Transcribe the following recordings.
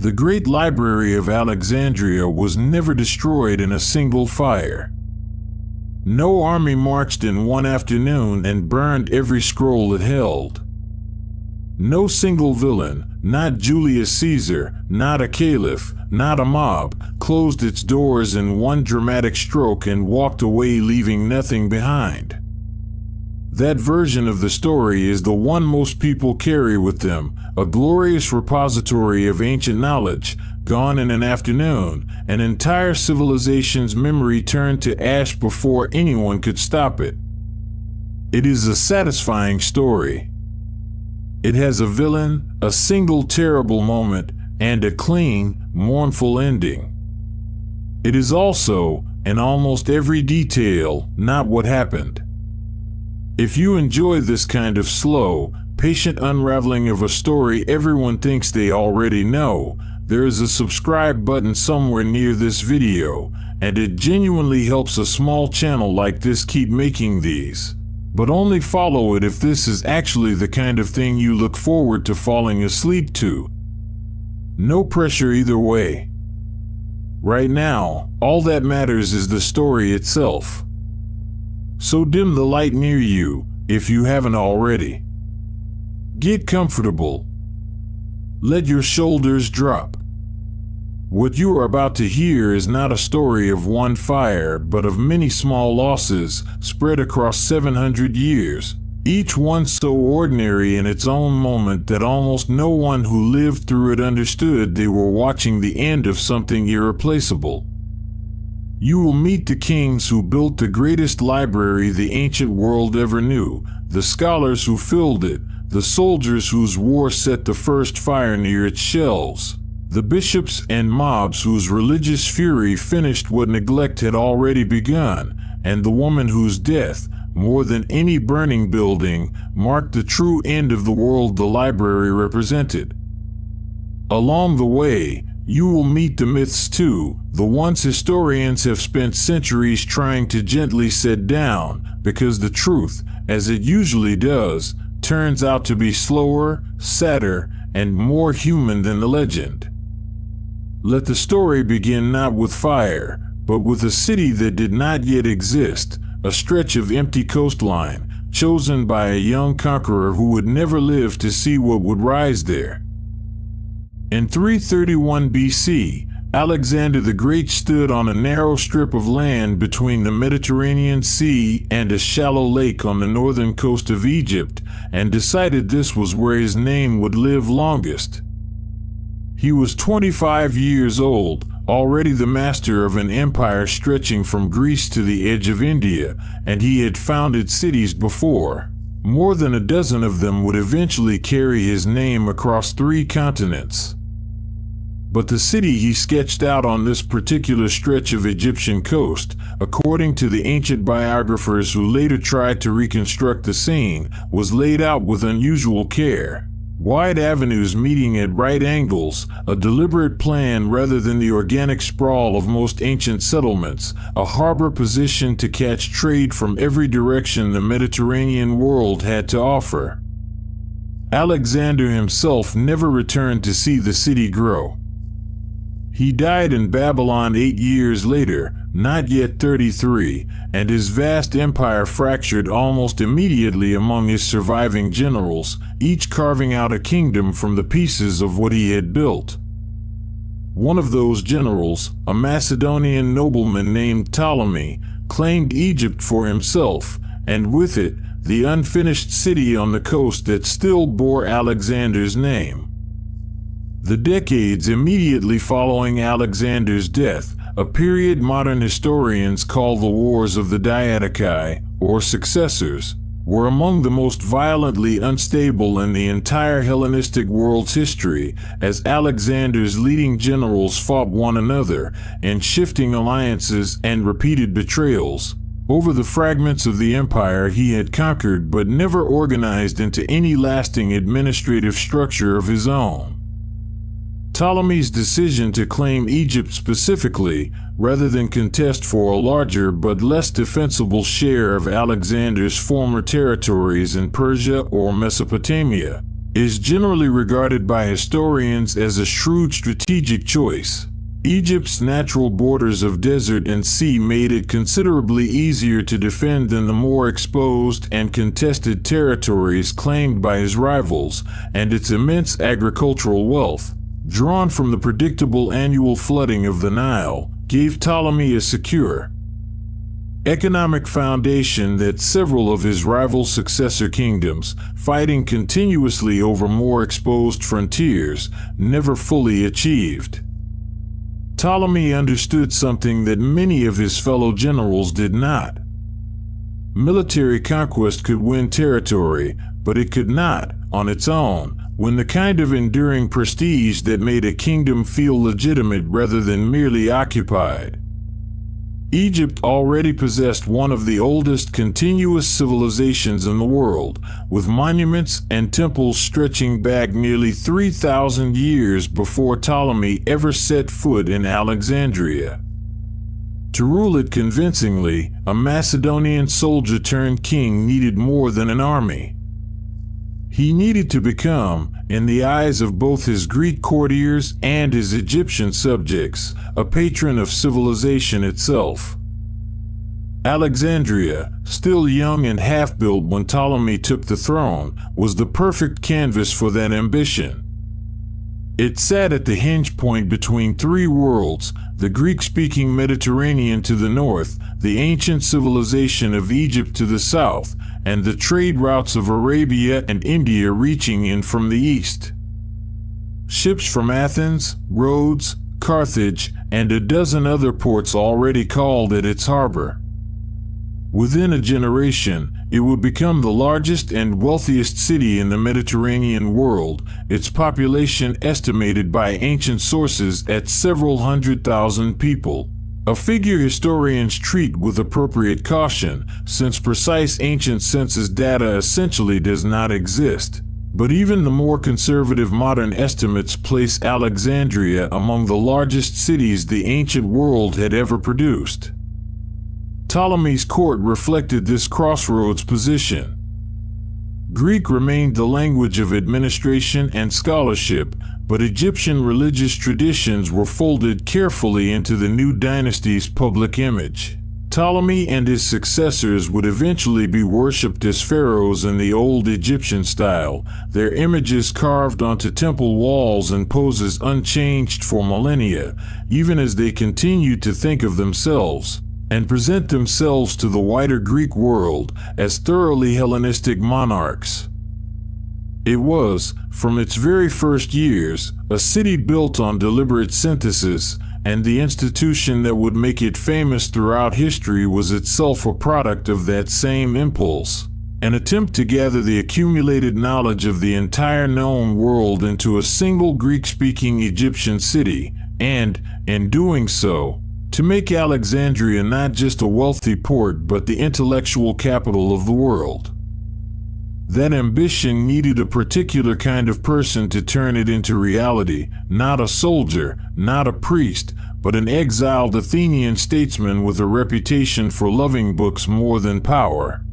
The great Library of Alexandria was never destroyed in a single fire. No army marched in one afternoon and burned every scroll it held. No single villain, not Julius Caesar, not a caliph, not a mob, closed its doors in one dramatic stroke and walked away leaving nothing behind. That version of the story is the one most people carry with them, a glorious repository of ancient knowledge, gone in an afternoon, an entire civilization's memory turned to ash before anyone could stop it. It is a satisfying story. It has a villain, a single terrible moment, and a clean, mournful ending. It is also, in almost every detail, not what happened. If you enjoy this kind of slow, patient unraveling of a story everyone thinks they already know, there is a subscribe button somewhere near this video, and it genuinely helps a small channel like this keep making these. But only follow it if this is actually the kind of thing you look forward to falling asleep to. No pressure either way. Right now, all that matters is the story itself. So dim the light near you, if you haven't already. Get comfortable. Let your shoulders drop. What you are about to hear is not a story of one fire, but of many small losses spread across 700 years, each one so ordinary in its own moment that almost no one who lived through it understood they were watching the end of something irreplaceable. You will meet the kings who built the greatest library the ancient world ever knew, the scholars who filled it, the soldiers whose war set the first fire near its shelves, the bishops and mobs whose religious fury finished what neglect had already begun, and the woman whose death, more than any burning building, marked the true end of the world the library represented. Along the way, you will meet the myths too, the ones historians have spent centuries trying to gently set down, because the truth, as it usually does, turns out to be slower, sadder, and more human than the legend. Let the story begin not with fire, but with a city that did not yet exist, a stretch of empty coastline, chosen by a young conqueror who would never live to see what would rise there. In 331 BC, Alexander the Great stood on a narrow strip of land between the Mediterranean Sea and a shallow lake on the northern coast of Egypt, and decided this was where his name would live longest. He was 25 years old, already the master of an empire stretching from Greece to the edge of India, and he had founded cities before. More than a dozen of them would eventually carry his name across 3 continents. But the city he sketched out on this particular stretch of Egyptian coast, according to the ancient biographers who later tried to reconstruct the scene, was laid out with unusual care. Wide avenues meeting at right angles, a deliberate plan rather than the organic sprawl of most ancient settlements, a harbor positioned to catch trade from every direction the Mediterranean world had to offer. Alexander himself never returned to see the city grow. He died in Babylon 8 years later, not yet 33, and his vast empire fractured almost immediately among his surviving generals, each carving out a kingdom from the pieces of what he had built. One of those generals, a Macedonian nobleman named Ptolemy, claimed Egypt for himself, and with it, the unfinished city on the coast that still bore Alexander's name. The decades immediately following Alexander's death, a period modern historians call the Wars of the Diadochi, or successors, were among the most violently unstable in the entire Hellenistic world's history, as Alexander's leading generals fought one another in shifting alliances and repeated betrayals over the fragments of the empire he had conquered but never organized into any lasting administrative structure of his own. Ptolemy's decision to claim Egypt specifically, rather than contest for a larger but less defensible share of Alexander's former territories in Persia or Mesopotamia, is generally regarded by historians as a shrewd strategic choice. Egypt's natural borders of desert and sea made it considerably easier to defend than the more exposed and contested territories claimed by his rivals, and its immense agricultural wealth, drawn from the predictable annual flooding of the Nile, gave Ptolemy a secure economic foundation that several of his rival successor kingdoms, fighting continuously over more exposed frontiers, never fully achieved. Ptolemy understood something that many of his fellow generals did not. Military conquest could win territory, but it could not, on its own, win the kind of enduring prestige that made a kingdom feel legitimate rather than merely occupied. Egypt already possessed one of the oldest continuous civilizations in the world, with monuments and temples stretching back nearly 3,000 years before Ptolemy ever set foot in Alexandria. To rule it convincingly, a Macedonian soldier turned king needed more than an army. He needed to become, in the eyes of both his Greek courtiers and his Egyptian subjects, a patron of civilization itself. Alexandria, still young and half-built when Ptolemy took the throne, was the perfect canvas for that ambition. It sat at the hinge point between three worlds, the Greek-speaking Mediterranean to the north, the ancient civilization of Egypt to the south, and the trade routes of Arabia and India reaching in from the east. Ships from Athens, Rhodes, Carthage, and a dozen other ports already called at its harbor. Within a generation, it would become the largest and wealthiest city in the Mediterranean world, its population estimated by ancient sources at several 100,000 people. A figure historians treat with appropriate caution, since precise ancient census data essentially does not exist. But even the more conservative modern estimates place Alexandria among the largest cities the ancient world had ever produced. Ptolemy's court reflected this crossroads position. Greek remained the language of administration and scholarship, but Egyptian religious traditions were folded carefully into the new dynasty's public image. Ptolemy and his successors would eventually be worshipped as pharaohs in the old Egyptian style, their images carved onto temple walls and poses unchanged for millennia, even as they continued to think of themselves and present themselves to the wider Greek world as thoroughly Hellenistic monarchs. It was, from its very first years, a city built on deliberate synthesis, and the institution that would make it famous throughout history was itself a product of that same impulse, an attempt to gather the accumulated knowledge of the entire known world into a single Greek-speaking Egyptian city, and, in doing so, to make Alexandria not just a wealthy port but the intellectual capital of the world. That ambition needed a particular kind of person to turn it into reality, not a soldier, not a priest, but an exiled Athenian statesman with a reputation for loving books more than power.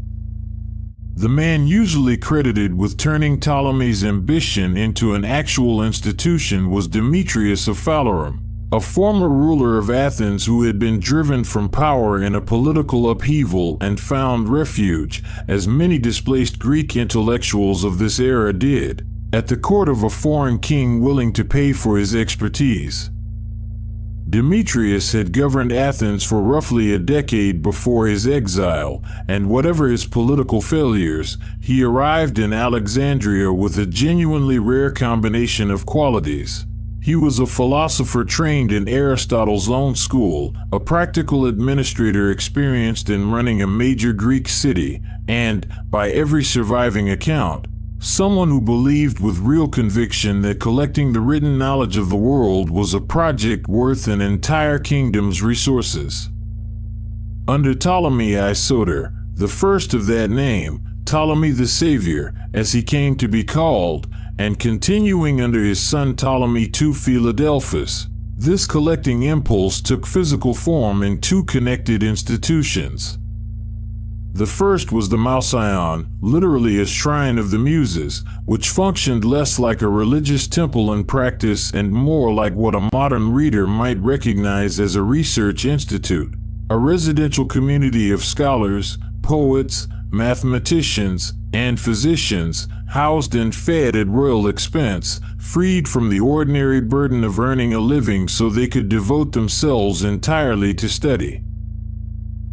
The man usually credited with turning Ptolemy's ambition into an actual institution was Demetrius of Phalerum, a former ruler of Athens who had been driven from power in a political upheaval and found refuge, as many displaced Greek intellectuals of this era did, at the court of a foreign king willing to pay for his expertise. Demetrius had governed Athens for roughly a decade before his exile, and whatever his political failures, he arrived in Alexandria with a genuinely rare combination of qualities. He was a philosopher trained in Aristotle's own school, a practical administrator experienced in running a major Greek city, and, by every surviving account, someone who believed with real conviction that collecting the written knowledge of the world was a project worth an entire kingdom's resources. Under Ptolemy I Soter, the first of that name, Ptolemy the Savior, as he came to be called, and continuing under his son Ptolemy II Philadelphus, this collecting impulse took physical form in two connected institutions. The first was the Mouseion, literally a shrine of the Muses, which functioned less like a religious temple in practice and more like what a modern reader might recognize as a research institute, a residential community of scholars, poets, mathematicians, and physicians, housed and fed at royal expense, freed from the ordinary burden of earning a living so they could devote themselves entirely to study.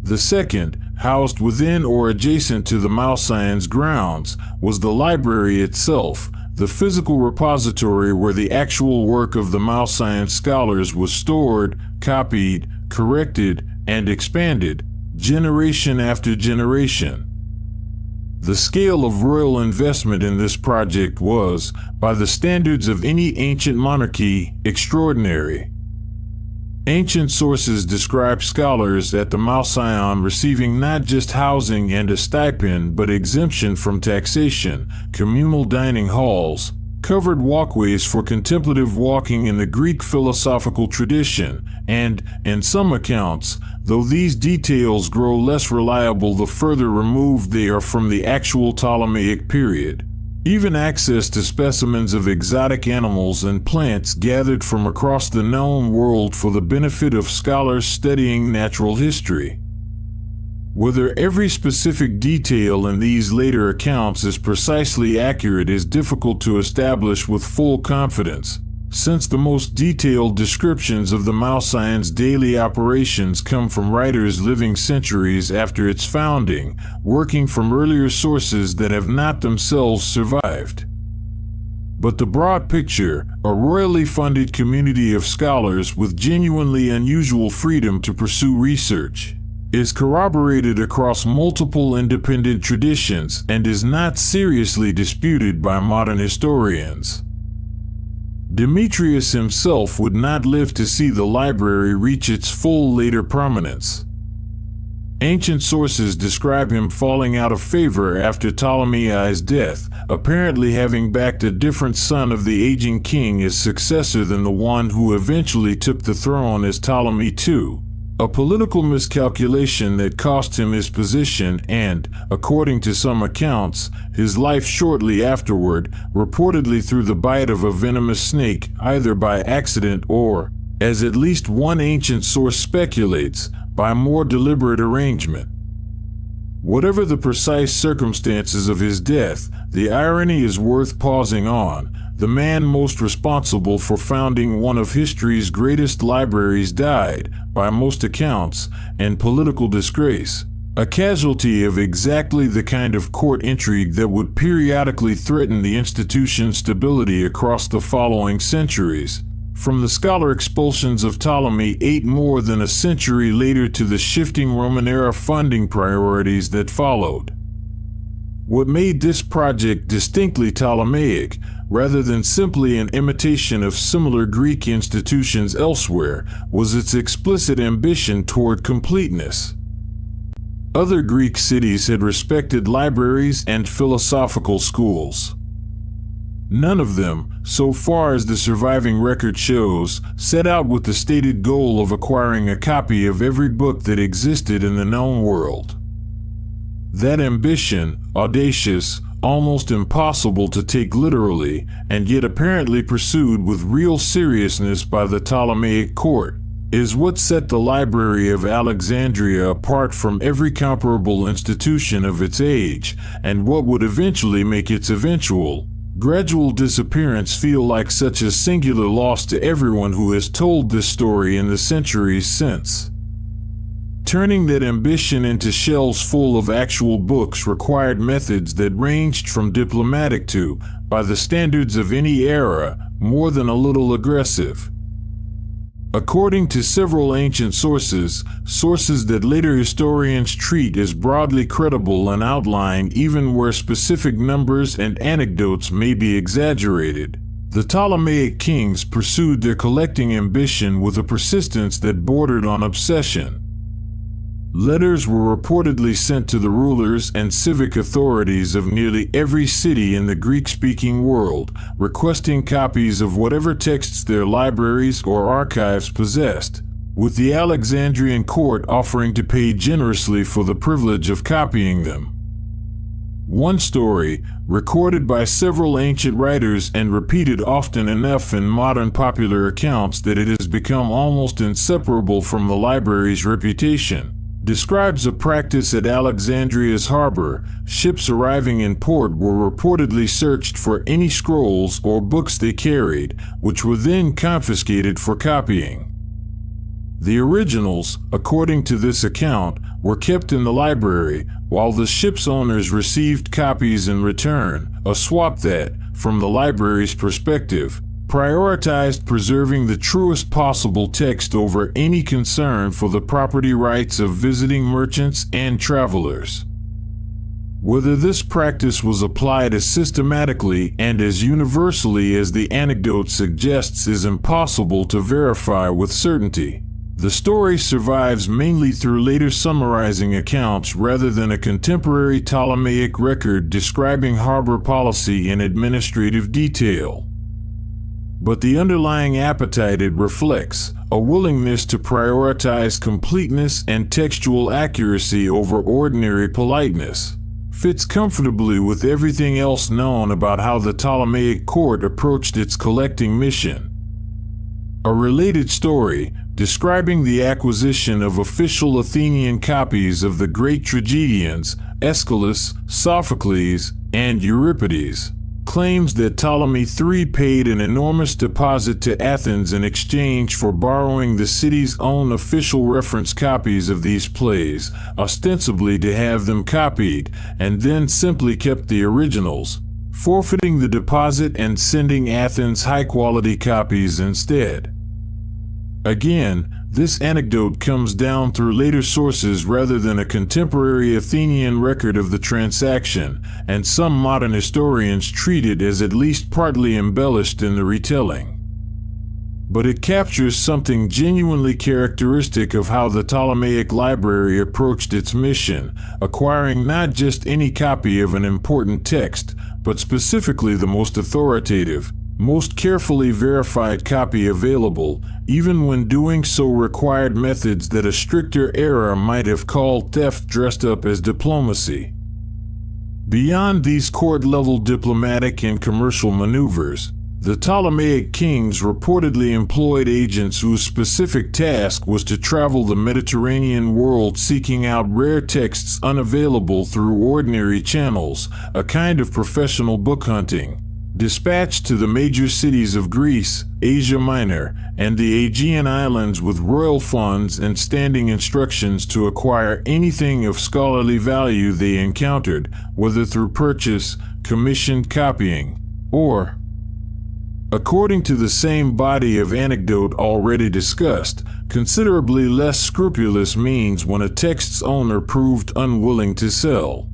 The second, housed within or adjacent to the Mouseion's grounds, was the library itself, the physical repository where the actual work of the Mouseion scholars was stored, copied, corrected, and expanded, generation after generation. The scale of royal investment in this project was, by the standards of any ancient monarchy, extraordinary. Ancient sources describe scholars at the Mouseion receiving not just housing and a stipend but exemption from taxation, communal dining halls, covered walkways for contemplative walking in the Greek philosophical tradition, and, in some accounts, though these details grow less reliable the further removed they are from the actual Ptolemaic period, even access to specimens of exotic animals and plants gathered from across the known world for the benefit of scholars studying natural history. Whether every specific detail in these later accounts is precisely accurate is difficult to establish with full confidence, since the most detailed descriptions of the Mouseion's daily operations come from writers living centuries after its founding, working from earlier sources that have not themselves survived. But the broad picture, a royally funded community of scholars with genuinely unusual freedom to pursue research, is corroborated across multiple independent traditions and is not seriously disputed by modern historians. Demetrius himself would not live to see the library reach its full later prominence. Ancient sources describe him falling out of favor after Ptolemy I's death, apparently having backed a different son of the aging king as successor than the one who eventually took the throne as Ptolemy II, a political miscalculation that cost him his position and, according to some accounts, his life shortly afterward, reportedly through the bite of a venomous snake, either by accident or, as at least one ancient source speculates, by more deliberate arrangement. Whatever the precise circumstances of his death, the irony is worth pausing on. The man most responsible for founding one of history's greatest libraries died, by most accounts, in political disgrace, a casualty of exactly the kind of court intrigue that would periodically threaten the institution's stability across the following centuries, from the scholar expulsions of Ptolemy VIII more than a century later to the shifting Roman-era funding priorities that followed. What made this project distinctly Ptolemaic, rather than simply an imitation of similar Greek institutions elsewhere, was its explicit ambition toward completeness. Other Greek cities had respected libraries and philosophical schools. None of them, so far as the surviving record shows, set out with the stated goal of acquiring a copy of every book that existed in the known world. That ambition, audacious, almost impossible to take literally, and yet apparently pursued with real seriousness by the Ptolemaic court, is what set the Library of Alexandria apart from every comparable institution of its age, and what would eventually make its gradual disappearance feel like such a singular loss to everyone who has told this story in the centuries since. Turning that ambition into shelves full of actual books required methods that ranged from diplomatic to, by the standards of any era, more than a little aggressive. According to several ancient sources that later historians treat as broadly credible and outlying even where specific numbers and anecdotes may be exaggerated, the Ptolemaic kings pursued their collecting ambition with a persistence that bordered on obsession. Letters were reportedly sent to the rulers and civic authorities of nearly every city in the Greek-speaking world, requesting copies of whatever texts their libraries or archives possessed, with the Alexandrian court offering to pay generously for the privilege of copying them. One story, recorded by several ancient writers and repeated often enough in modern popular accounts that it has become almost inseparable from the library's reputation, describes a practice at Alexandria's harbor. Ships arriving in port were reportedly searched for any scrolls or books they carried, which were then confiscated for copying. The originals, according to this account, were kept in the library, while the ship's owners received copies in return, a swap that, from the library's perspective, prioritized preserving the truest possible text over any concern for the property rights of visiting merchants and travelers. Whether this practice was applied as systematically and as universally as the anecdote suggests is impossible to verify with certainty. The story survives mainly through later summarizing accounts rather than a contemporary Ptolemaic record describing harbor policy in administrative detail. But the underlying appetite it reflects, a willingness to prioritize completeness and textual accuracy over ordinary politeness, fits comfortably with everything else known about how the Ptolemaic court approached its collecting mission. A related story, describing the acquisition of official Athenian copies of the great tragedians, Aeschylus, Sophocles, and Euripides, claims that Ptolemy I paid an enormous deposit to Athens in exchange for borrowing the city's own official reference copies of these plays, ostensibly to have them copied, and then simply kept the originals, forfeiting the deposit and sending Athens high-quality copies instead. Again, this anecdote comes down through later sources rather than a contemporary Athenian record of the transaction, and some modern historians treat it as at least partly embellished in the retelling. But it captures something genuinely characteristic of how the Ptolemaic library approached its mission, acquiring not just any copy of an important text, but specifically the most authoritative, most carefully verified copy available, even when doing so required methods that a stricter era might have called theft dressed up as diplomacy. Beyond these court-level diplomatic and commercial maneuvers, the Ptolemaic kings reportedly employed agents whose specific task was to travel the Mediterranean world seeking out rare texts unavailable through ordinary channels, a kind of professional book hunting. Dispatched to the major cities of Greece, Asia Minor, and the Aegean Islands with royal funds and standing instructions to acquire anything of scholarly value they encountered, whether through purchase, commissioned copying, or, according to the same body of anecdote already discussed, considerably less scrupulous means when a text's owner proved unwilling to sell.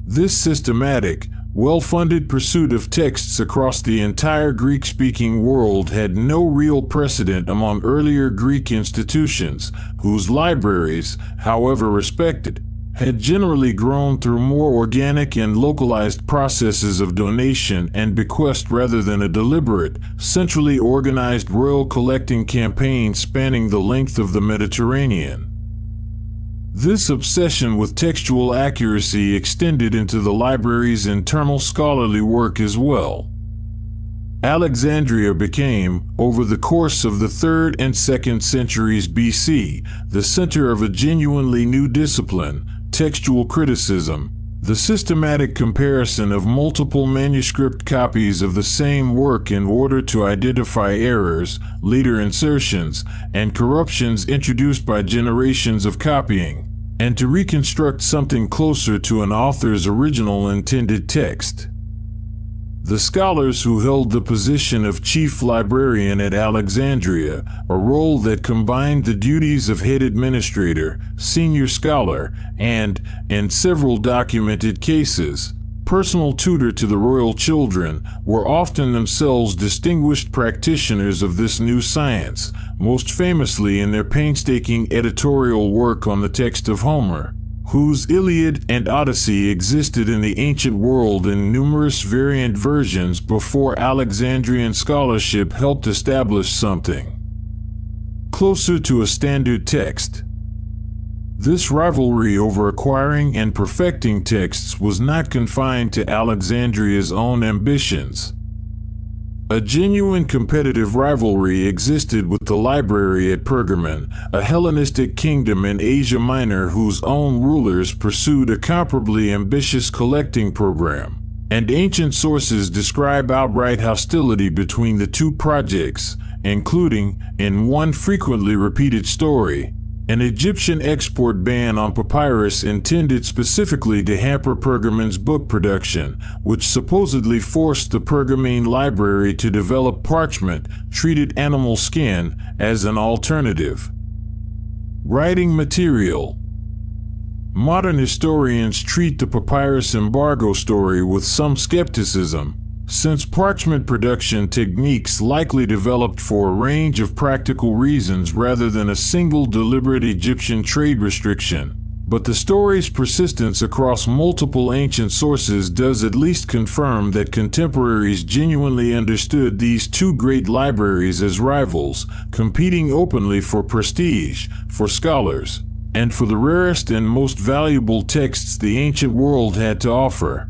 This systematic, well-funded pursuit of texts across the entire Greek-speaking world had no real precedent among earlier Greek institutions, whose libraries, however respected, had generally grown through more organic and localized processes of donation and bequest rather than a deliberate, centrally organized royal collecting campaign spanning the length of the Mediterranean. This obsession with textual accuracy extended into the library's internal scholarly work as well. Alexandria became, over the course of the 3rd and 2nd centuries BC, the center of a genuinely new discipline, textual criticism, the systematic comparison of multiple manuscript copies of the same work in order to identify errors, later insertions, and corruptions introduced by generations of copying, and to reconstruct something closer to an author's original intended text. The scholars who held the position of chief librarian at Alexandria, a role that combined the duties of head administrator, senior scholar, and, in several documented cases, personal tutor to the royal children, were often themselves distinguished practitioners of this new science, most famously in their painstaking editorial work on the text of Homer, whose Iliad and Odyssey existed in the ancient world in numerous variant versions before Alexandrian scholarship helped establish something closer to a standard text. This rivalry over acquiring and perfecting texts was not confined to Alexandria's own ambitions. A genuine competitive rivalry existed with the library at Pergamon, a Hellenistic kingdom in Asia Minor whose own rulers pursued a comparably ambitious collecting program, and ancient sources describe outright hostility between the two projects, including, in one frequently repeated story, an Egyptian export ban on papyrus intended specifically to hamper Pergamon's book production, which supposedly forced the Pergamene library to develop parchment-treated animal skin as an alternative. Writing material. Modern historians treat the papyrus embargo story with some skepticism, since parchment production techniques likely developed for a range of practical reasons rather than a single deliberate Egyptian trade restriction. But the story's persistence across multiple ancient sources does at least confirm that contemporaries genuinely understood these two great libraries as rivals, competing openly for prestige, for scholars, and for the rarest and most valuable texts the ancient world had to offer.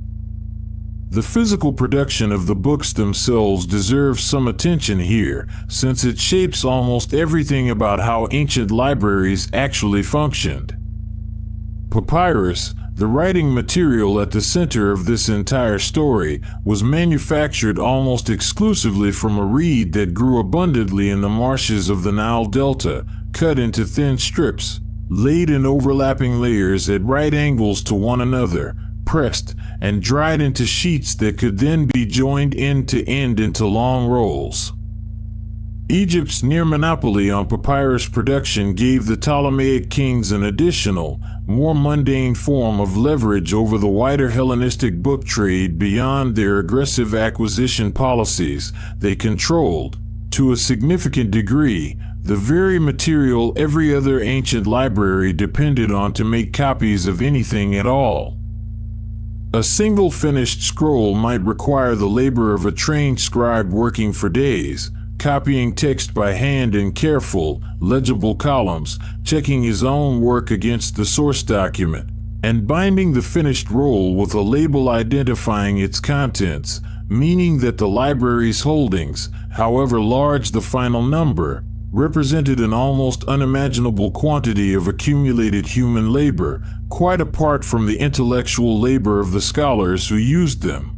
The physical production of the books themselves deserves some attention here, since it shapes almost everything about how ancient libraries actually functioned. Papyrus, the writing material at the center of this entire story, was manufactured almost exclusively from a reed that grew abundantly in the marshes of the Nile Delta, cut into thin strips, laid in overlapping layers at right angles to one another, pressed, and dried into sheets that could then be joined end to end into long rolls. Egypt's near monopoly on papyrus production gave the Ptolemaic kings an additional, more mundane form of leverage over the wider Hellenistic book trade beyond their aggressive acquisition policies. They controlled, to a significant degree, the very material every other ancient library depended on to make copies of anything at all. A single finished scroll might require the labor of a trained scribe working for days, copying text by hand in careful, legible columns, checking his own work against the source document, and binding the finished roll with a label identifying its contents, meaning that the library's holdings, however large the final number, represented an almost unimaginable quantity of accumulated human labor, quite apart from the intellectual labor of the scholars who used them.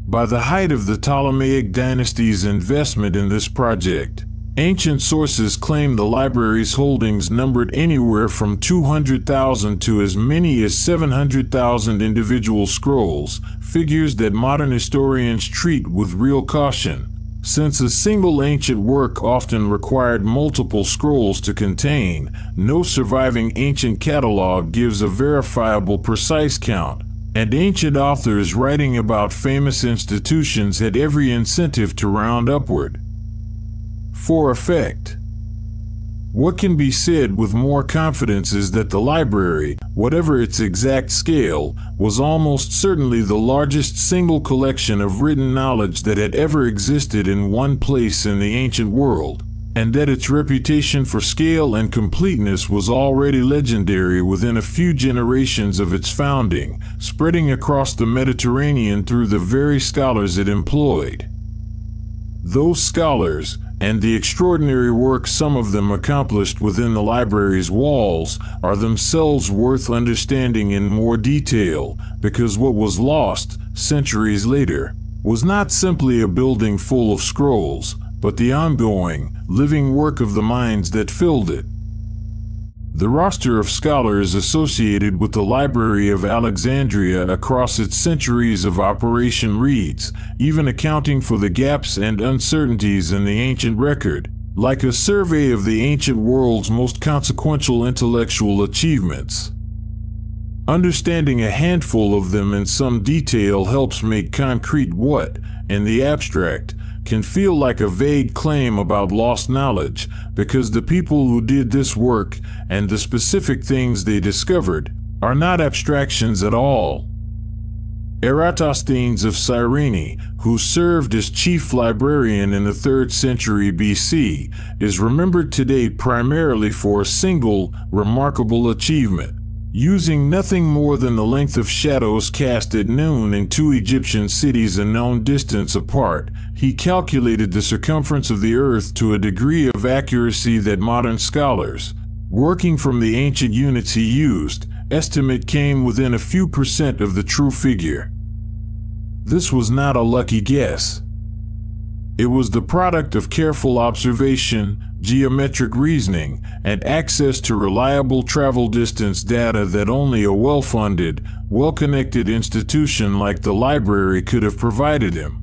By the height of the Ptolemaic dynasty's investment in this project, ancient sources claim the library's holdings numbered anywhere from 200,000 to as many as 700,000 individual scrolls, figures that modern historians treat with real caution, since a single ancient work often required multiple scrolls to contain. No surviving ancient catalog gives a verifiable precise count, and ancient authors writing about famous institutions had every incentive to round upward. For effect, what can be said with more confidence is that the library, whatever its exact scale, was almost certainly the largest single collection of written knowledge that had ever existed in one place in the ancient world, and that its reputation for scale and completeness was already legendary within a few generations of its founding, spreading across the Mediterranean through the very scholars it employed. Those scholars, and the extraordinary work some of them accomplished within the library's walls, are themselves worth understanding in more detail, because what was lost, centuries later, was not simply a building full of scrolls, but the ongoing, living work of the minds that filled it. The roster of scholars associated with the Library of Alexandria across its centuries of operation reads, even accounting for the gaps and uncertainties in the ancient record, like a survey of the ancient world's most consequential intellectual achievements. Understanding a handful of them in some detail helps make concrete what, in the abstract, can feel like a vague claim about lost knowledge, because the people who did this work and the specific things they discovered are not abstractions at all. Eratosthenes of Cyrene, who served as chief librarian in the 3rd century BC, is remembered today primarily for a single, remarkable achievement. Using nothing more than the length of shadows cast at noon in 2 Egyptian cities a known distance apart, he calculated the circumference of the earth to a degree of accuracy that modern scholars, working from the ancient units he used, estimate came within a few percent of the true figure. This was not a lucky guess. It was the product of careful observation, geometric reasoning, and access to reliable travel distance data that only a well-funded, well-connected institution like the library could have provided him.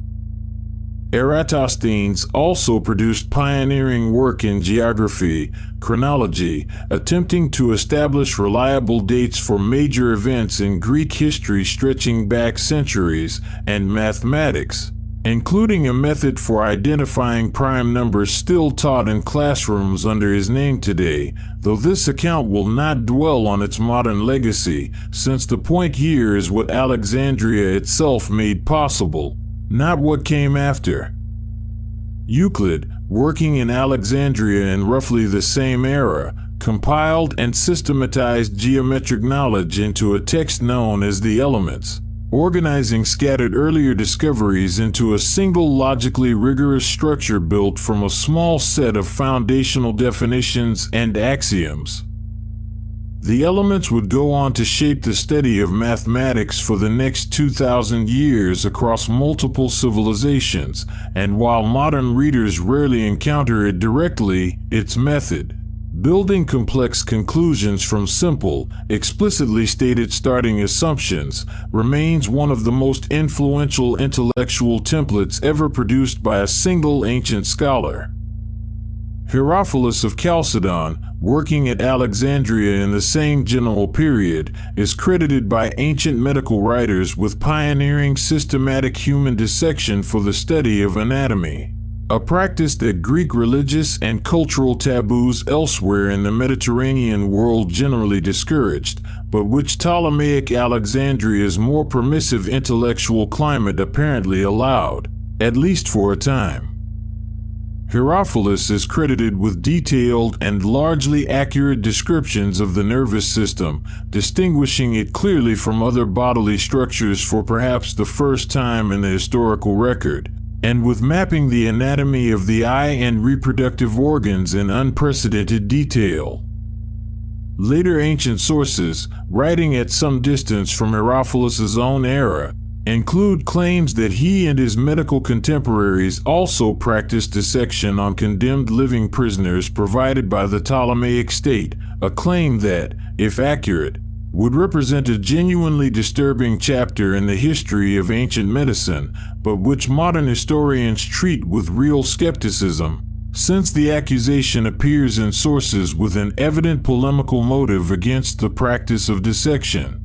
Eratosthenes also produced pioneering work in geography, chronology, attempting to establish reliable dates for major events in Greek history stretching back centuries, and mathematics, including a method for identifying prime numbers still taught in classrooms under his name today, though this account will not dwell on its modern legacy, since the point here is what Alexandria itself made possible, not what came after. Euclid, working in Alexandria in roughly the same era, compiled and systematized geometric knowledge into a text known as the Elements, organizing scattered earlier discoveries into a single logically rigorous structure built from a small set of foundational definitions and axioms. The Elements would go on to shape the study of mathematics for the next 2,000 years across multiple civilizations, and while modern readers rarely encounter it directly, its method, building complex conclusions from simple, explicitly stated starting assumptions, remains one of the most influential intellectual templates ever produced by a single ancient scholar. Theophilus of Chalcedon, working at Alexandria in the same general period, is credited by ancient medical writers with pioneering systematic human dissection for the study of anatomy, a practice that Greek religious and cultural taboos elsewhere in the Mediterranean world generally discouraged, but which Ptolemaic Alexandria's more permissive intellectual climate apparently allowed, at least for a time. Theophilus is credited with detailed and largely accurate descriptions of the nervous system, distinguishing it clearly from other bodily structures for perhaps the first time in the historical record, and with mapping the anatomy of the eye and reproductive organs in unprecedented detail. Later ancient sources, writing at some distance from Theophilus's own era, include claims that he and his medical contemporaries also practiced dissection on condemned living prisoners provided by the Ptolemaic state, a claim that, if accurate, would represent a genuinely disturbing chapter in the history of ancient medicine, but which modern historians treat with real skepticism, since the accusation appears in sources with an evident polemical motive against the practice of dissection.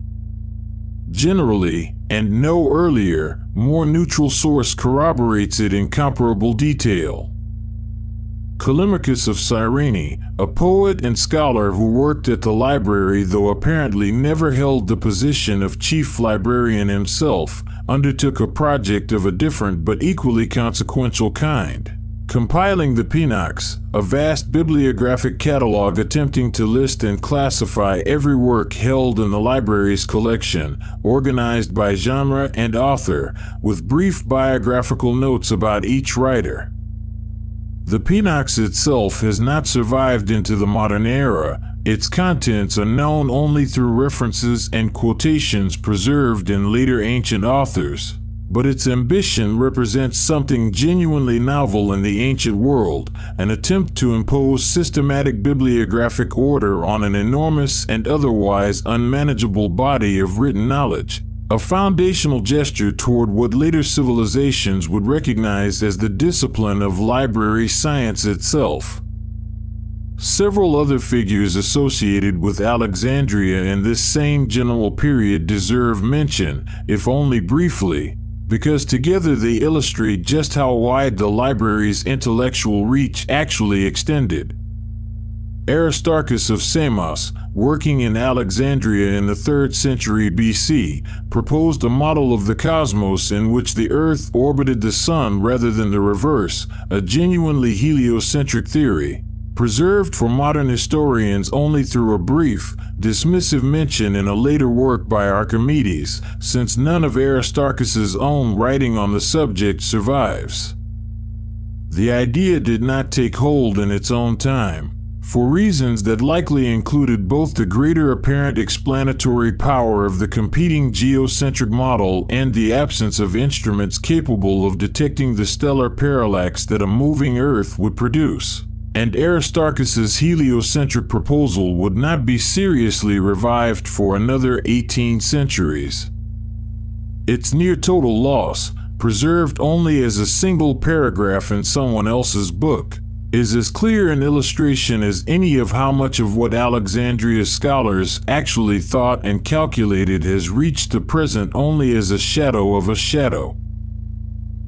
Generally, and no earlier, more neutral source corroborates it in comparable detail. Callimachus of Cyrene, a poet and scholar who worked at the library though apparently never held the position of chief librarian himself, undertook a project of a different but equally consequential kind, compiling the Ptolemy, a vast bibliographic catalog attempting to list and classify every work held in the library's collection, organized by genre and author, with brief biographical notes about each writer. The Ptolemy itself has not survived into the modern era. Its contents are known only through references and quotations preserved in later ancient authors, but its ambition represents something genuinely novel in the ancient world, an attempt to impose systematic bibliographic order on an enormous and otherwise unmanageable body of written knowledge, a foundational gesture toward what later civilizations would recognize as the discipline of library science itself. Several other figures associated with Alexandria in this same general period deserve mention, if only briefly, because together they illustrate just how wide the library's intellectual reach actually extended. Aristarchus of Samos, working in Alexandria in the 3rd century BC, proposed a model of the cosmos in which the Earth orbited the Sun rather than the reverse, a genuinely heliocentric theory, preserved for modern historians only through a brief, dismissive mention in a later work by Archimedes, since none of Aristarchus's own writing on the subject survives. The idea did not take hold in its own time, for reasons that likely included both the greater apparent explanatory power of the competing geocentric model and the absence of instruments capable of detecting the stellar parallax that a moving Earth would produce. And Aristarchus's heliocentric proposal would not be seriously revived for another 18 centuries. Its near total loss, preserved only as a single paragraph in someone else's book, is as clear an illustration as any of how much of what Alexandria's scholars actually thought and calculated has reached the present only as a shadow of a shadow.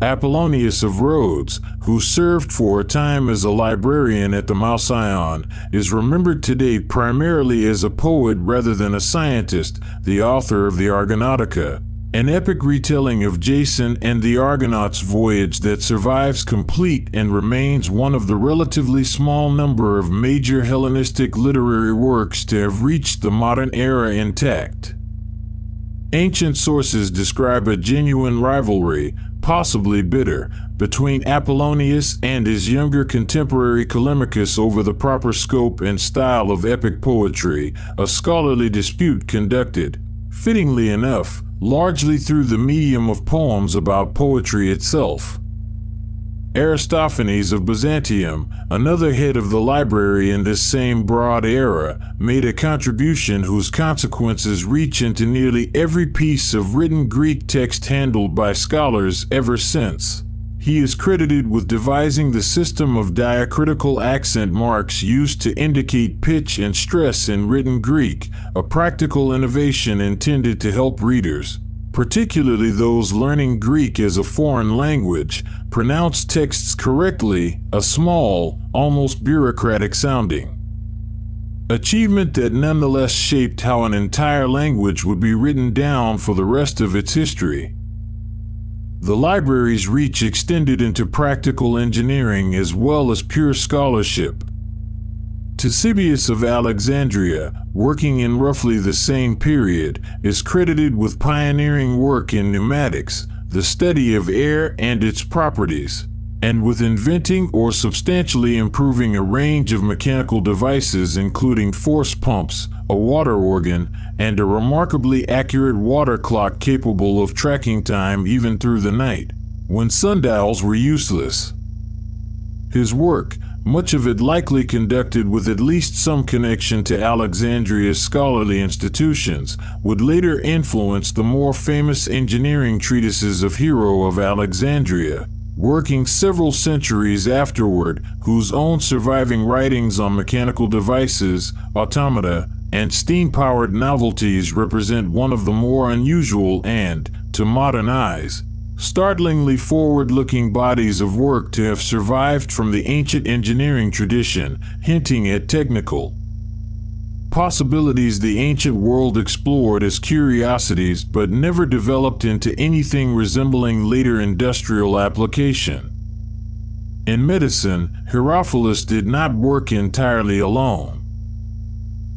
Apollonius of Rhodes, who served for a time as a librarian at the Mouseion, is remembered today primarily as a poet rather than a scientist, the author of the Argonautica, an epic retelling of Jason and the Argonauts' voyage that survives complete and remains one of the relatively small number of major Hellenistic literary works to have reached the modern era intact. Ancient sources describe a genuine rivalry, possibly bitter, between Apollonius and his younger contemporary Callimachus over the proper scope and style of epic poetry, a scholarly dispute conducted, fittingly enough, largely through the medium of poems about poetry itself. Aristophanes of Byzantium, another head of the library in this same broad era, made a contribution whose consequences reach into nearly every piece of written Greek text handled by scholars ever since. He is credited with devising the system of diacritical accent marks used to indicate pitch and stress in written Greek, a practical innovation intended to help readers, particularly those learning Greek as a foreign language, pronounce texts correctly, a small, almost bureaucratic sounding achievement that nonetheless shaped how an entire language would be written down for the rest of its history. The library's reach extended into practical engineering as well as pure scholarship. Ctesibius of Alexandria, working in roughly the same period, is credited with pioneering work in pneumatics, the study of air and its properties, and with inventing or substantially improving a range of mechanical devices including force pumps, a water organ, and a remarkably accurate water clock capable of tracking time even through the night, when sundials were useless. His work, much of it likely conducted with at least some connection to Alexandria's scholarly institutions, would later influence the more famous engineering treatises of Hero of Alexandria, working several centuries afterward, whose own surviving writings on mechanical devices, automata, and steam-powered novelties represent one of the more unusual and, to modern eyes, startlingly forward-looking bodies of work to have survived from the ancient engineering tradition, hinting at technical possibilities the ancient world explored as curiosities but never developed into anything resembling later industrial application. In medicine, Theophilus did not work entirely alone.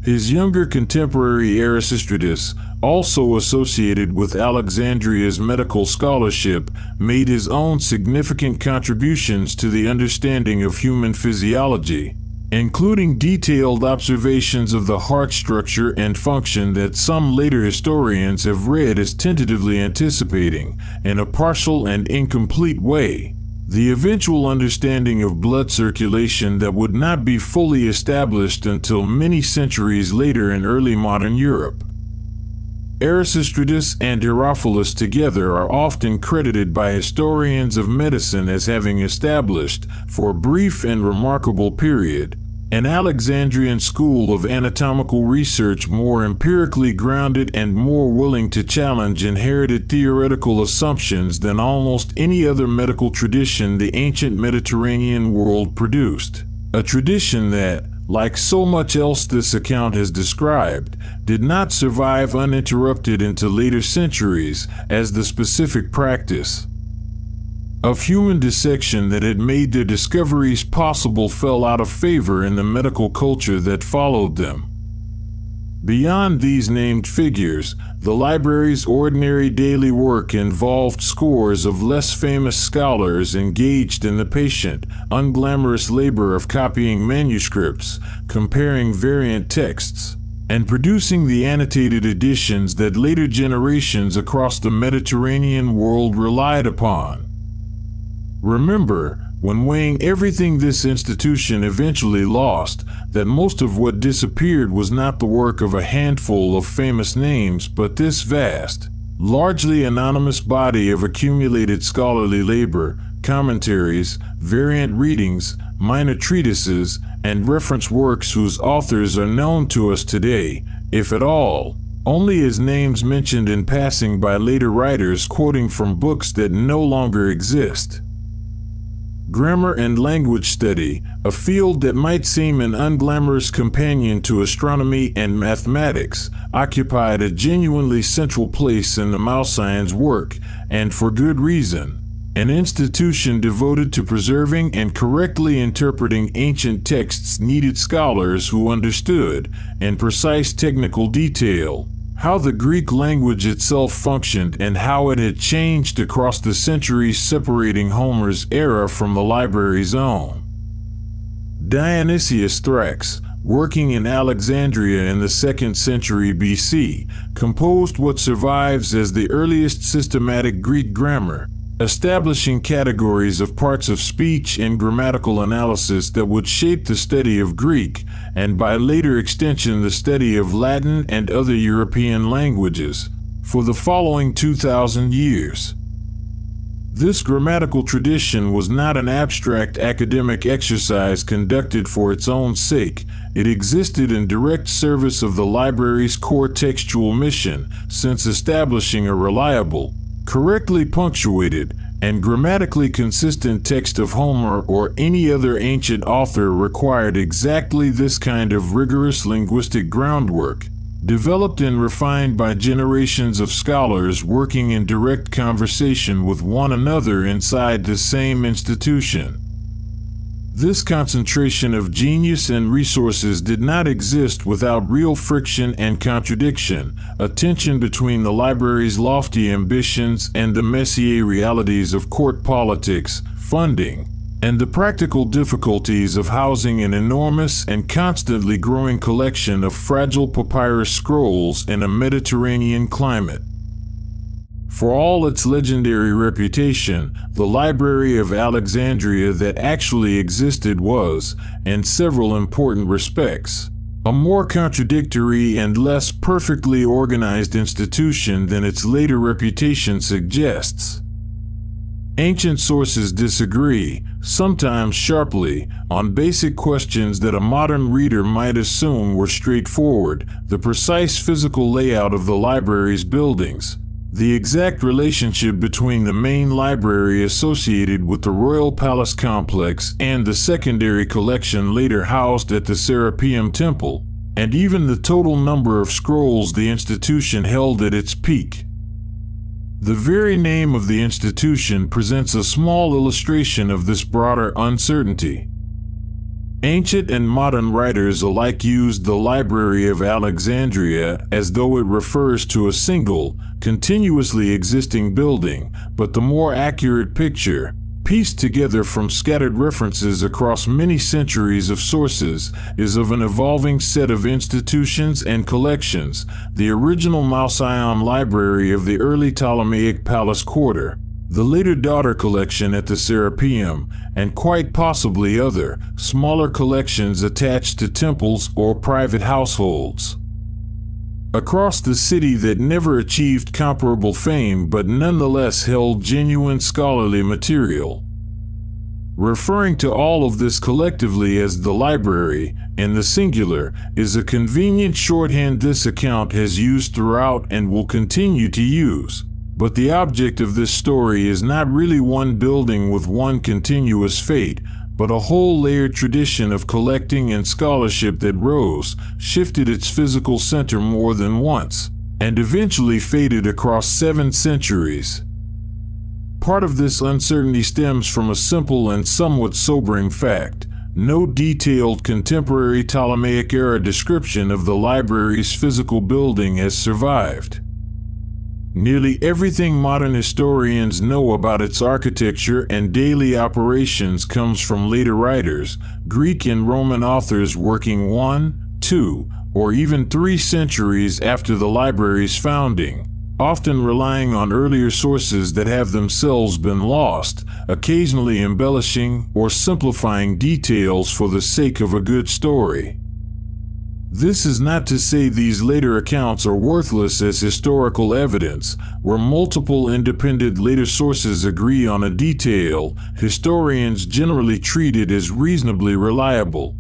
His younger contemporary Erasistratus, also associated with Alexandria's medical scholarship, made his own significant contributions to the understanding of human physiology, including detailed observations of the heart structure and function that some later historians have read as tentatively anticipating, in a partial and incomplete way, the eventual understanding of blood circulation that would not be fully established until many centuries later in early modern Europe. Erasistratus and Theophilus together are often credited by historians of medicine as having established, for a brief and remarkable period, an Alexandrian school of anatomical research more empirically grounded and more willing to challenge inherited theoretical assumptions than almost any other medical tradition the ancient Mediterranean world produced. A tradition that, like so much else this account has described, did not survive uninterrupted into later centuries as the specific practice of human dissection that had made their discoveries possible fell out of favor in the medical culture that followed them. Beyond these named figures, the library's ordinary daily work involved scores of less famous scholars engaged in the patient, unglamorous labor of copying manuscripts, comparing variant texts, and producing the annotated editions that later generations across the Mediterranean world relied upon. Remember, when weighing everything this institution eventually lost, that most of what disappeared was not the work of a handful of famous names, but this vast, largely anonymous body of accumulated scholarly labor, commentaries, variant readings, minor treatises, and reference works whose authors are known to us today, if at all, only as names mentioned in passing by later writers quoting from books that no longer exist. Grammar and language study, a field that might seem an unglamorous companion to astronomy and mathematics, occupied a genuinely central place in the Malscien's work, and for good reason. An institution devoted to preserving and correctly interpreting ancient texts needed scholars who understood, in precise technical detail, how the Greek language itself functioned and how it had changed across the centuries separating Homer's era from the library's own. Dionysius Thrax, working in Alexandria in the 2nd century BC, composed what survives as the earliest systematic Greek grammar, establishing categories of parts of speech and grammatical analysis that would shape the study of Greek, and by later extension the study of Latin and other European languages, for the following 2,000 years. This grammatical tradition was not an abstract academic exercise conducted for its own sake. It existed in direct service of the library's core textual mission, since establishing a reliable, correctly punctuated, and grammatically consistent text of Homer or any other ancient author required exactly this kind of rigorous linguistic groundwork, developed and refined by generations of scholars working in direct conversation with one another inside the same institution. This concentration of genius and resources did not exist without real friction and contradiction, a tension between the library's lofty ambitions and the messier realities of court politics, funding, and the practical difficulties of housing an enormous and constantly growing collection of fragile papyrus scrolls in a Mediterranean climate. For all its legendary reputation, the Library of Alexandria that actually existed was, in several important respects, a more contradictory and less perfectly organized institution than its later reputation suggests. Ancient sources disagree, sometimes sharply, on basic questions that a modern reader might assume were straightforward: the precise physical layout of the library's buildings, the exact relationship between the main library associated with the royal palace complex and the secondary collection later housed at the Serapeum temple, and even the total number of scrolls the institution held at its peak. The very name of the institution presents a small illustration of this broader uncertainty. Ancient and modern writers alike used the Library of Alexandria as though it refers to a single, continuously existing building, but the more accurate picture, pieced together from scattered references across many centuries of sources, is of an evolving set of institutions and collections: the original Malscion Library of the early Ptolemaic Palace Quarter, the later daughter collection at the Serapeum, and quite possibly other, smaller collections attached to temples or private households across the city that never achieved comparable fame but nonetheless held genuine scholarly material. Referring to all of this collectively as the library, in the singular, is a convenient shorthand this account has used throughout and will continue to use. But the object of this story is not really one building with one continuous fate, but a whole layered tradition of collecting and scholarship that rose, shifted its physical center more than once, and eventually faded across 7 centuries. Part of this uncertainty stems from a simple and somewhat sobering fact. No detailed contemporary Ptolemaic-era description of the library's physical building has survived. Nearly everything modern historians know about its architecture and daily operations comes from later writers, Greek and Roman authors working 1, 2, or even 3 centuries after the library's founding, often relying on earlier sources that have themselves been lost, occasionally embellishing or simplifying details for the sake of a good story. This is not to say these later accounts are worthless as historical evidence. Where multiple independent later sources agree on a detail, historians generally treat it as reasonably reliable.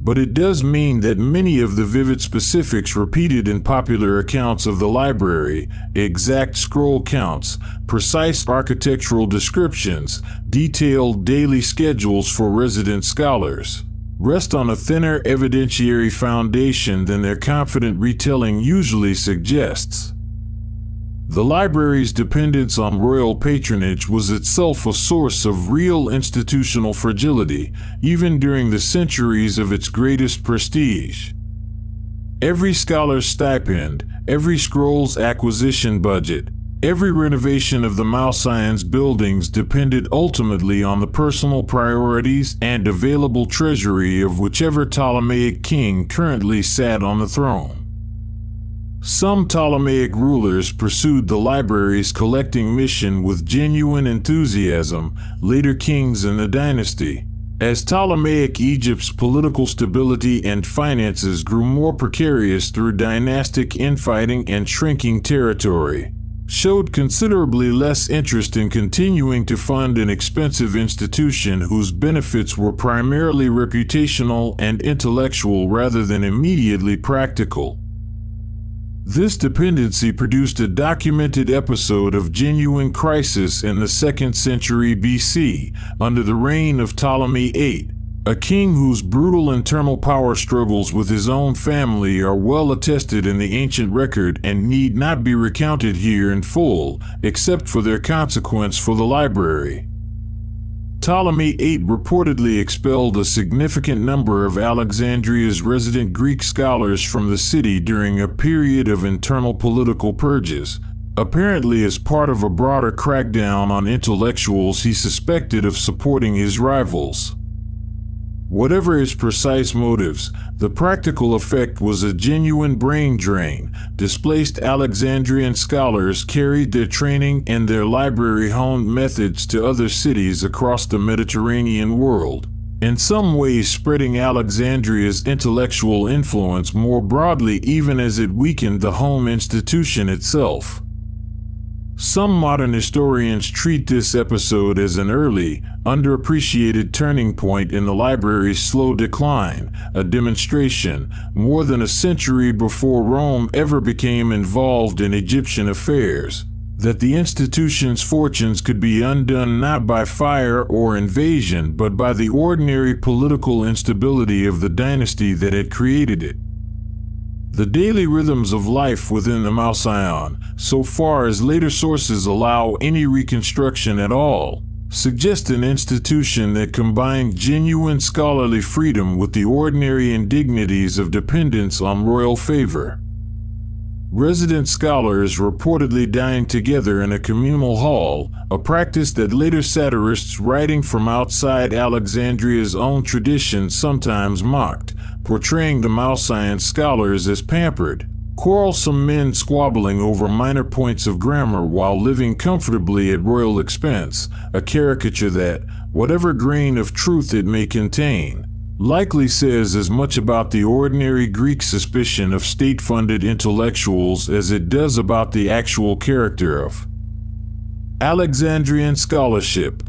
But it does mean that many of the vivid specifics repeated in popular accounts of the library, exact scroll counts, precise architectural descriptions, detailed daily schedules for resident scholars, rest on a thinner evidentiary foundation than their confident retelling usually suggests. The library's dependence on royal patronage was itself a source of real institutional fragility, even during the centuries of its greatest prestige. Every scholar's stipend, every scroll's acquisition budget, every renovation of the Malscience buildings depended ultimately on the personal priorities and available treasury of whichever Ptolemaic king currently sat on the throne. Some Ptolemaic rulers pursued the library's collecting mission with genuine enthusiasm, later kings in the dynasty. As Ptolemaic Egypt's political stability and finances grew more precarious through dynastic infighting and shrinking territory, showed considerably less interest in continuing to fund an expensive institution whose benefits were primarily reputational and intellectual rather than immediately practical. This dependency produced a documented episode of genuine crisis in the 2nd century BC, under the reign of Ptolemy I, a king whose brutal internal power struggles with his own family are well attested in the ancient record and need not be recounted here in full, except for their consequence for the library. Ptolemy VIII reportedly expelled a significant number of Alexandria's resident Greek scholars from the city during a period of internal political purges, apparently as part of a broader crackdown on intellectuals he suspected of supporting his rivals. Whatever his precise motives, the practical effect was a genuine brain drain. Displaced Alexandrian scholars carried their training and their library-honed methods to other cities across the Mediterranean world, in some ways spreading Alexandria's intellectual influence more broadly even as it weakened the home institution itself. Some modern historians treat this episode as an early, underappreciated turning point in the library's slow decline, a demonstration, more than a century before Rome ever became involved in Egyptian affairs, that the institution's fortunes could be undone not by fire or invasion but by the ordinary political instability of the dynasty that had created it. The daily rhythms of life within the Malscience, so far as later sources allow any reconstruction at all, suggest an institution that combined genuine scholarly freedom with the ordinary indignities of dependence on royal favor. Resident scholars reportedly dined together in a communal hall, a practice that later satirists writing from outside Alexandria's own tradition sometimes mocked, portraying the Malscience scholars as pampered, quarrelsome men squabbling over minor points of grammar while living comfortably at royal expense, a caricature that, whatever grain of truth it may contain, likely says as much about the ordinary Greek suspicion of state-funded intellectuals as it does about the actual character of Alexandrian scholarship.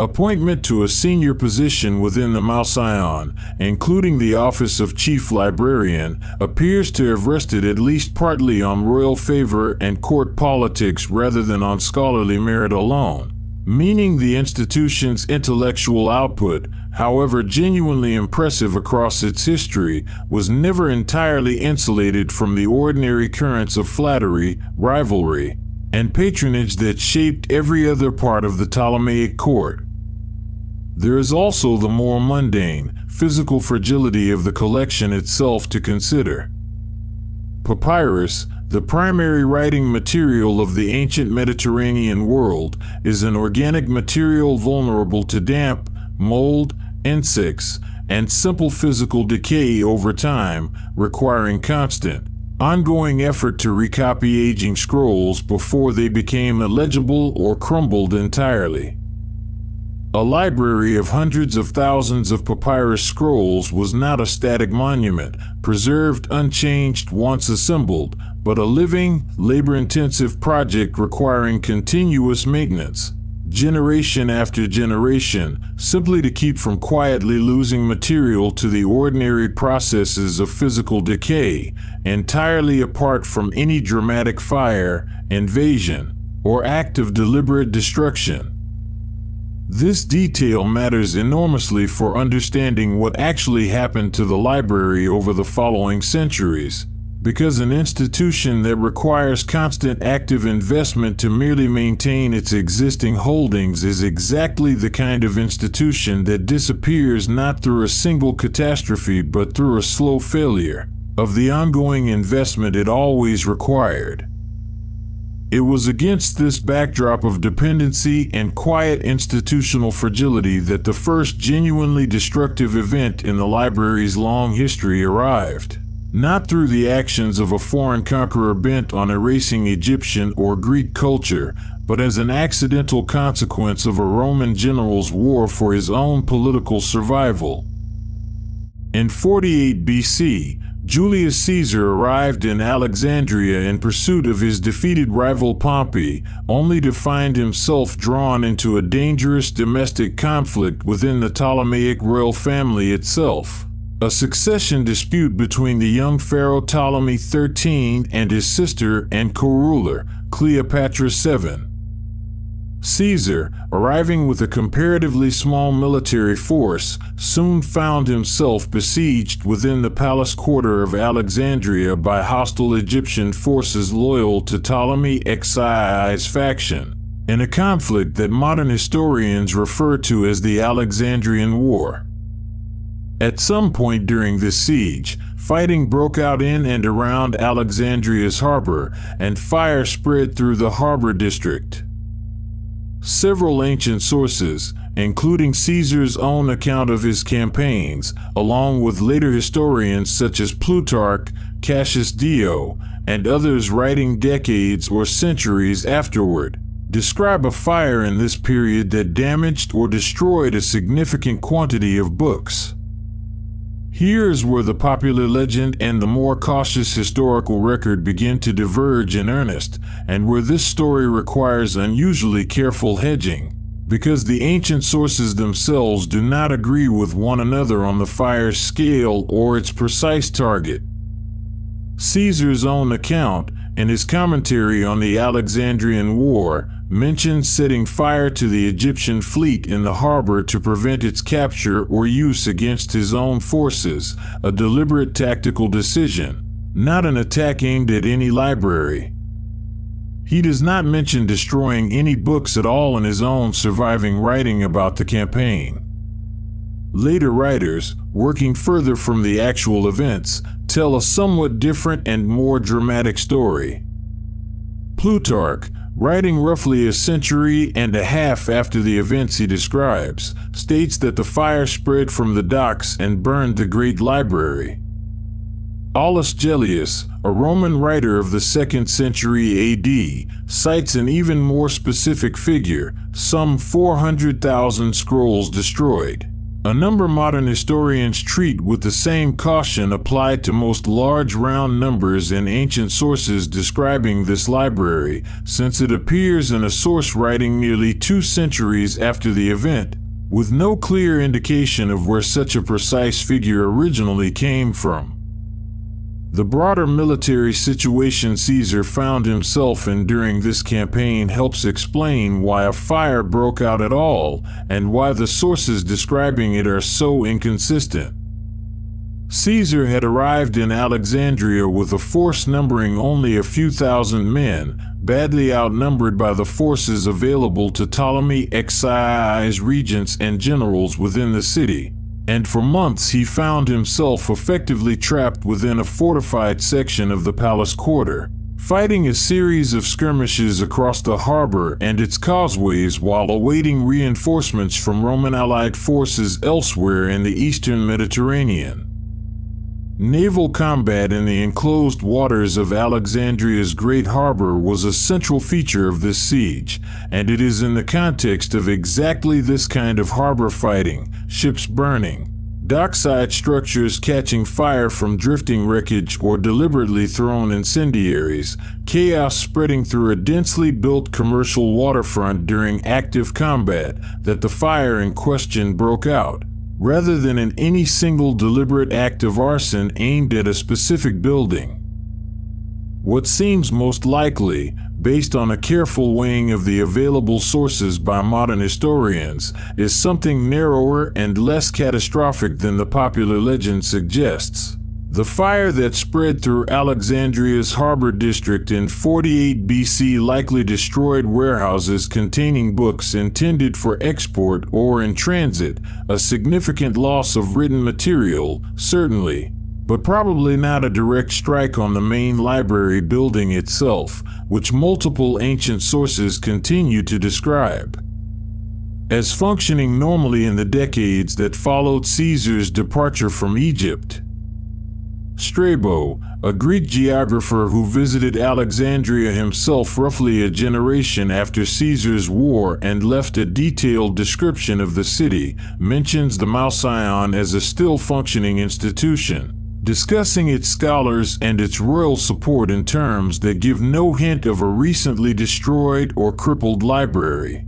Appointment to a senior position within the Malscience, including the office of chief librarian, appears to have rested at least partly on royal favor and court politics rather than on scholarly merit alone, meaning the institution's intellectual output, however genuinely impressive across its history, was never entirely insulated from the ordinary currents of flattery, rivalry, and patronage that shaped every other part of the Ptolemaic court. There is also the more mundane, physical fragility of the collection itself to consider. Papyrus, the primary writing material of the ancient Mediterranean world, is an organic material vulnerable to damp, mold, insects, and simple physical decay over time, requiring constant, ongoing effort to recopy aging scrolls before they became illegible or crumbled entirely. A library of hundreds of thousands of papyrus scrolls was not a static monument, preserved unchanged once assembled, but a living, labor-intensive project requiring continuous maintenance, generation after generation, simply to keep from quietly losing material to the ordinary processes of physical decay, entirely apart from any dramatic fire, invasion, or act of deliberate destruction. This detail matters enormously for understanding what actually happened to the library over the following centuries, because an institution that requires constant active investment to merely maintain its existing holdings is exactly the kind of institution that disappears not through a single catastrophe but through a slow failure of the ongoing investment it always required. It was against this backdrop of dependency and quiet institutional fragility that the first genuinely destructive event in the library's long history arrived, not through the actions of a foreign conqueror bent on erasing Egyptian or Greek culture, but as an accidental consequence of a Roman general's war for his own political survival. In 48 BC, Julius Caesar arrived in Alexandria in pursuit of his defeated rival Pompey, only to find himself drawn into a dangerous domestic conflict within the Ptolemaic royal family itself, a succession dispute between the young pharaoh Ptolemy XIII and his sister and co-ruler, Cleopatra VII. Caesar, arriving with a comparatively small military force, soon found himself besieged within the palace quarter of Alexandria by hostile Egyptian forces loyal to Ptolemy Xi's faction, in a conflict that modern historians refer to as the Alexandrian War. At some point during this siege, fighting broke out in and around Alexandria's harbor, and fire spread through the harbor district. Several ancient sources, including Caesar's own account of his campaigns, along with later historians such as Plutarch, Cassius Dio, and others writing decades or centuries afterward, describe a fire in this period that damaged or destroyed a significant quantity of books. Here's where the popular legend and the more cautious historical record begin to diverge in earnest, and where this story requires unusually careful hedging, because the ancient sources themselves do not agree with one another on the fire's scale or its precise target. Caesar's own account, in his commentary on the Alexandrian War, mentions setting fire to the Egyptian fleet in the harbor to prevent its capture or use against his own forces, a deliberate tactical decision, not an attack aimed at any library. He does not mention destroying any books at all in his own surviving writing about the campaign. Later writers, working further from the actual events, tell a somewhat different and more dramatic story. Plutarch, writing roughly a century and a half after the events he describes, states that the fire spread from the docks and burned the great library. Aulus Gellius, a Roman writer of the 2nd century AD, cites an even more specific figure, some 400,000 scrolls destroyed. A number modern historians treat with the same caution applied to most large round numbers in ancient sources describing this library, since it appears in a source writing nearly 2 centuries after the event, with no clear indication of where such a precise figure originally came from. The broader military situation Caesar found himself in during this campaign helps explain why a fire broke out at all and why the sources describing it are so inconsistent. Caesar had arrived in Alexandria with a force numbering only a few thousand men, badly outnumbered by the forces available to Ptolemy I's regents and generals within the city, and for months he found himself effectively trapped within a fortified section of the palace quarter, fighting a series of skirmishes across the harbor and its causeways while awaiting reinforcements from Roman allied forces elsewhere in the eastern Mediterranean. Naval combat in the enclosed waters of Alexandria's Great Harbor was a central feature of this siege, and it is in the context of exactly this kind of harbor fighting, ships burning, dockside structures catching fire from drifting wreckage or deliberately thrown incendiaries, chaos spreading through a densely built commercial waterfront during active combat, that the fire in question broke out, rather than in any single deliberate act of arson aimed at a specific building. What seems most likely, based on a careful weighing of the available sources by modern historians, is something narrower and less catastrophic than the popular legend suggests. The fire that spread through Alexandria's harbor district in 48 BC likely destroyed warehouses containing books intended for export or in transit, a significant loss of written material, certainly, but probably not a direct strike on the main library building itself, which multiple ancient sources continue to describe as functioning normally in the decades that followed Caesar's departure from Egypt. Strabo, a Greek geographer who visited Alexandria himself roughly a generation after Caesar's war and left a detailed description of the city, mentions the Mouseion as a still functioning institution, discussing its scholars and its royal support in terms that give no hint of a recently destroyed or crippled library.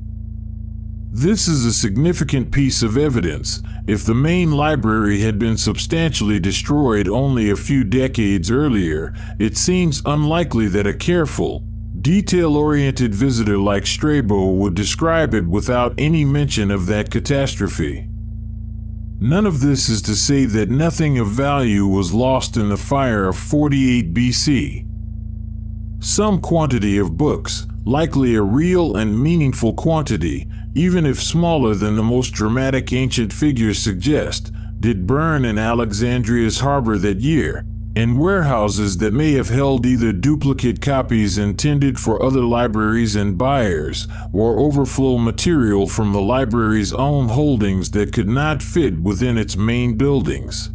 This is a significant piece of evidence. If the main library had been substantially destroyed only a few decades earlier, it seems unlikely that a careful, detail-oriented visitor like Strabo would describe it without any mention of that catastrophe. None of this is to say that nothing of value was lost in the fire of 48 BC. Some quantity of books, likely a real and meaningful quantity, even if smaller than the most dramatic ancient figures suggest, did burn in Alexandria's harbor that year, in warehouses that may have held either duplicate copies intended for other libraries and buyers, or overflow material from the library's own holdings that could not fit within its main buildings.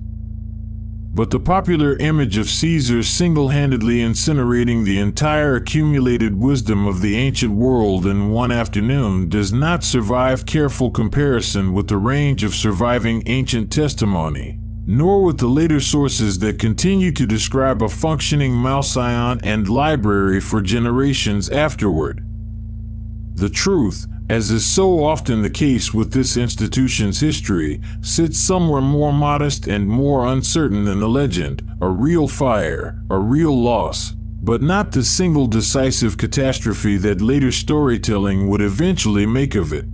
But the popular image of Caesar single-handedly incinerating the entire accumulated wisdom of the ancient world in one afternoon does not survive careful comparison with the range of surviving ancient testimony, nor with the later sources that continue to describe a functioning Mouseion and library for generations afterward. The truth, as is so often the case with this institution's history, sits somewhere more modest and more uncertain than the legend, a real fire, a real loss, but not the single decisive catastrophe that later storytelling would eventually make of it.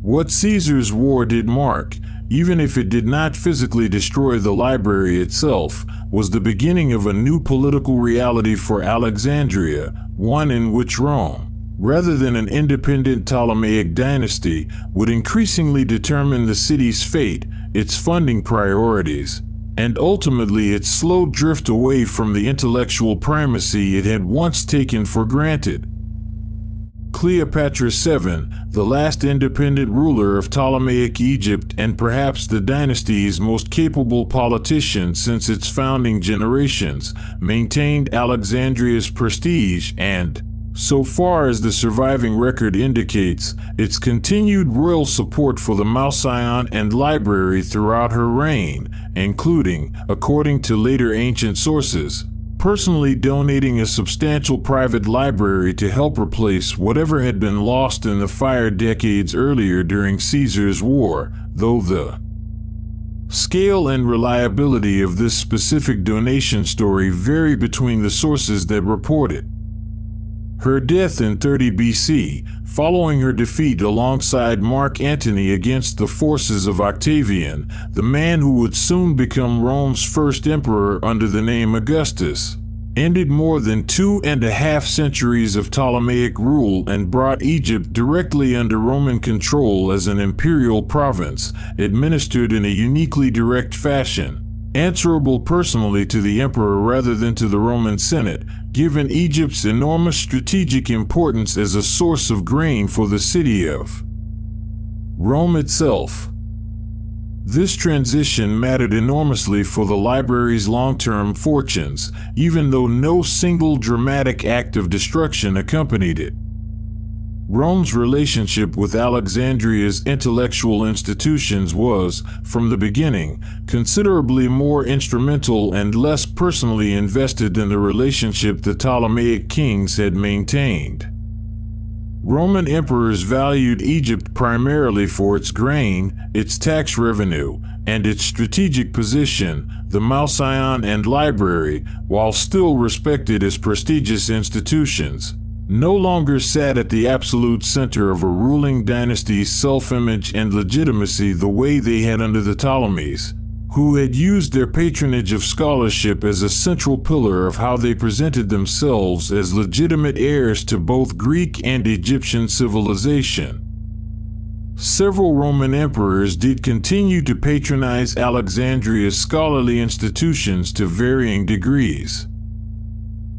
What Caesar's war did mark, even if it did not physically destroy the library itself, was the beginning of a new political reality for Alexandria, one in which Rome, rather than an independent Ptolemaic dynasty, would increasingly determine the city's fate, its funding priorities, and ultimately its slow drift away from the intellectual primacy it had once taken for granted. Cleopatra VII, the last independent ruler of Ptolemaic Egypt and perhaps the dynasty's most capable politician since its founding generations, maintained Alexandria's prestige and, so far as the surviving record indicates, its continued royal support for the Mouseion and library throughout her reign, including, according to later ancient sources, personally donating a substantial private library to help replace whatever had been lost in the fire decades earlier during Caesar's war, though the Scale and reliability of this specific donation story vary between the sources that report it. Her death in 30 BC, following her defeat alongside Mark Antony against the forces of Octavian, the man who would soon become Rome's first emperor under the name Augustus, ended more than 2.5 centuries of Ptolemaic rule and brought Egypt directly under Roman control as an imperial province, administered in a uniquely direct fashion, answerable personally to the emperor rather than to the Roman Senate, given Egypt's enormous strategic importance as a source of grain for the city of Rome itself. This transition mattered enormously for the library's long-term fortunes, even though no single dramatic act of destruction accompanied it. Rome's relationship with Alexandria's intellectual institutions was, from the beginning, considerably more instrumental and less personally invested than the relationship the Ptolemaic kings had maintained. Roman emperors valued Egypt primarily for its grain, its tax revenue, and its strategic position, the Mouseion and library, while still respected as prestigious institutions, no longer sat at the absolute center of a ruling dynasty's self-image and legitimacy the way they had under the Ptolemies, who had used their patronage of scholarship as a central pillar of how they presented themselves as legitimate heirs to both Greek and Egyptian civilization. Several Roman emperors did continue to patronize Alexandria's scholarly institutions to varying degrees.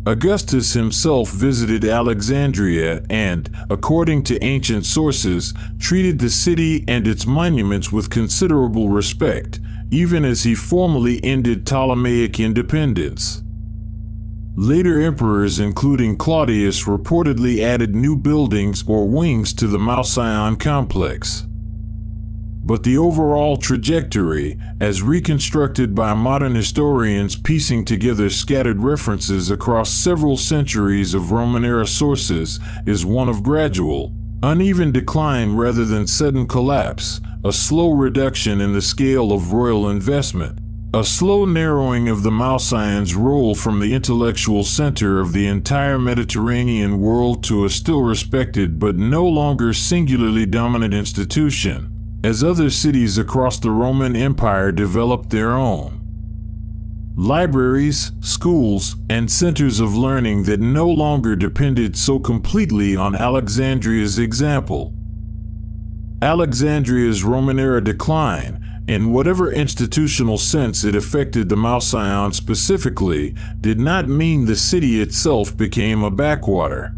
Augustus himself visited Alexandria and, according to ancient sources, treated the city and its monuments with considerable respect, even as he formally ended Ptolemaic independence. Later emperors, including Claudius, reportedly added new buildings or wings to the Mouseion complex. But the overall trajectory, as reconstructed by modern historians piecing together scattered references across several centuries of Roman-era sources, is one of gradual, uneven decline rather than sudden collapse, a slow reduction in the scale of royal investment, a slow narrowing of the Mouseion's role from the intellectual center of the entire Mediterranean world to a still respected but no longer singularly dominant institution, as other cities across the Roman Empire developed their own libraries, schools, and centers of learning that no longer depended so completely on Alexandria's example. Alexandria's Roman-era decline, in whatever institutional sense it affected the Mouseion specifically, did not mean the city itself became a backwater.